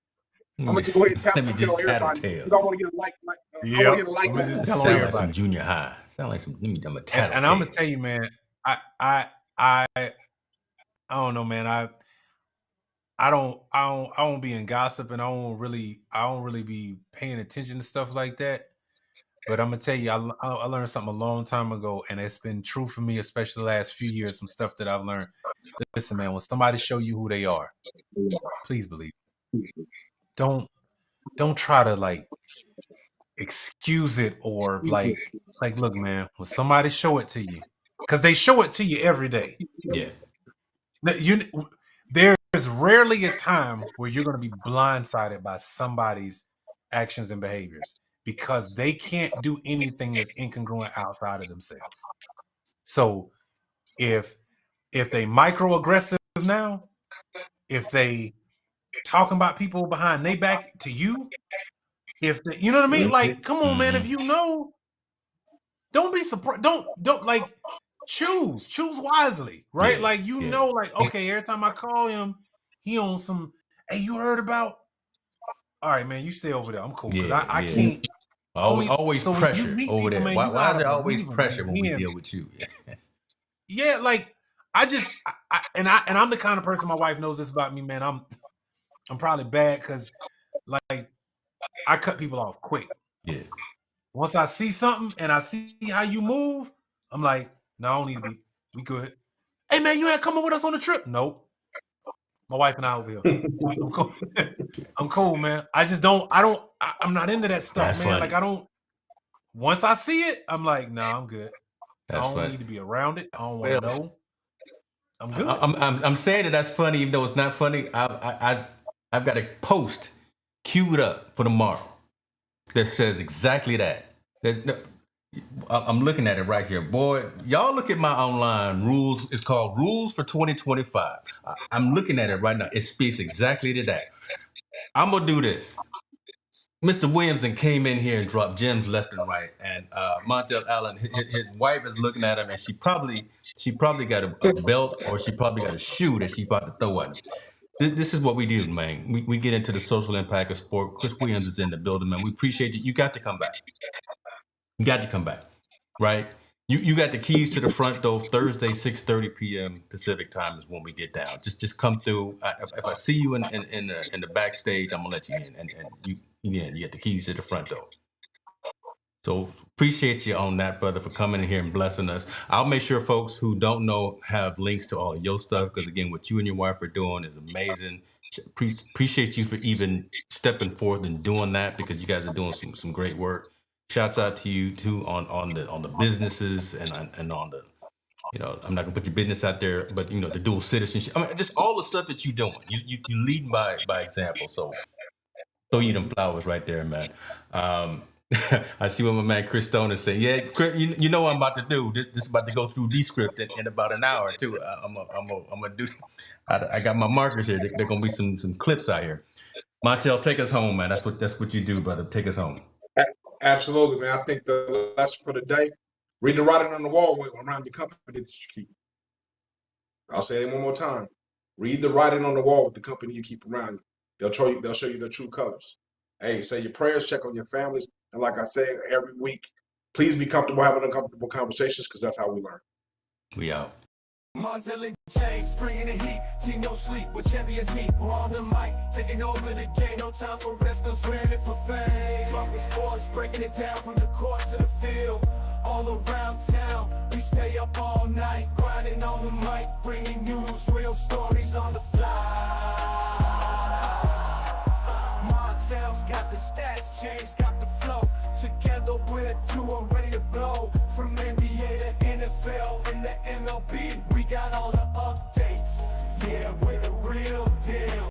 I'm gonna just go ahead and tell everybody because I want to get a like. I want to get a like. I'm just tell sound like some junior high. Sound like some. I'm a tattletale. And I'm gonna tell you, man. I don't know, man. I don't be in gossip, and I don't really be paying attention to stuff like that. But I'm gonna tell you, I learned something a long time ago, and it's been true for me, especially the last few years. Some stuff that I've learned. Listen, man, when somebody show you who they are, please believe. Don't try to like excuse it or like look, man. When somebody show it to you, because they show it to you every day. Yeah. There's rarely a time where you're going to be blindsided by somebody's actions and behaviors because they can't do anything that's incongruent outside of themselves. So if they microaggressive now, if they talking about people behind their back to you, if they, you know what I mean? Like, come on, man. If you know, don't be surprised. Don't like choose wisely, right? Yeah, like know, like, okay, every time I call him, he on some, hey, you heard about? All right, man, you stay over there. I'm cool because I can't. Always so pressure over there. Man, why is there always pressure when we deal with you? Yeah, like I'm the kind of person, my wife knows this about me, man. I'm probably bad because like I cut people off quick. Yeah. Once I see something and I see how you move, I'm like, no, I don't need to be. We good. Hey, man, you ain't coming with us on the trip? Nope. My wife and I over here. I'm cool, man. I'm not into that stuff, That's man. funny. Like, I don't. Once I see it, I'm like, no, I'm good. That's I don't funny. need to be around it. I don't want to know. I'm good. I'm saying that that's funny, even though it's not funny. I've got a post queued up for tomorrow that says exactly that. I'm looking at it right here, boy. Y'all look at my online rules. It's called Rules for 2025. I'm looking at it right now. It speaks exactly to that. I'm gonna do this. Mr. Williamson came in here and dropped gems left and right, and Montel Allen, his wife is looking at him, and she probably got a belt, or she probably got a shoe that she about to throw at him. This is what we do, man. We get into the social impact of sport. Chris Williams is in the building, man. We appreciate you. You got to come back. You got to come back, right? You got the keys to the front door. Thursday, 6:30 p.m. Pacific time is when we get down. Just come through. If I see you in the backstage, I'm gonna let you in, and you get the keys to the front door. So appreciate you on that, brother, for coming in here and blessing us. I'll make sure folks who don't know have links to all of your stuff, because again, what you and your wife are doing is amazing. Appreciate you for even stepping forth and doing that, because you guys are doing some great work. Shouts out to you too on the businesses and on the, I'm not gonna put your business out there, but the dual citizenship. I mean, just all the stuff that you're doing. You leading by example. So throw you them flowers right there, man. I see what my man Chris Stone is saying. Yeah, Chris, you know what I'm about to do. This is about to go through Descript in about an hour too. I'm gonna do. I got my markers here. There gonna be some clips out here. Montel, take us home, man. That's what you do, brother. Take us home. Absolutely, man. I think the lesson for the day: read the writing on the wall around your company that you keep. I'll say it one more time: read the writing on the wall with the company you keep around you. They'll show you the true colors. Hey, say your prayers, check on your families, and like I say every week, please be comfortable having uncomfortable conversations, because that's how we learn. We out. Montel James, bringing the heat, team no sleep, with champions meet, we're on the mic, taking over the game, no time for rest, no swearing it for fame. Talking sports, breaking it down from the court to the field, all around town, we stay up all night, grinding on the mic, bringing news, real stories on the fly. Montel's got the stats, James got the flow, together we're two already.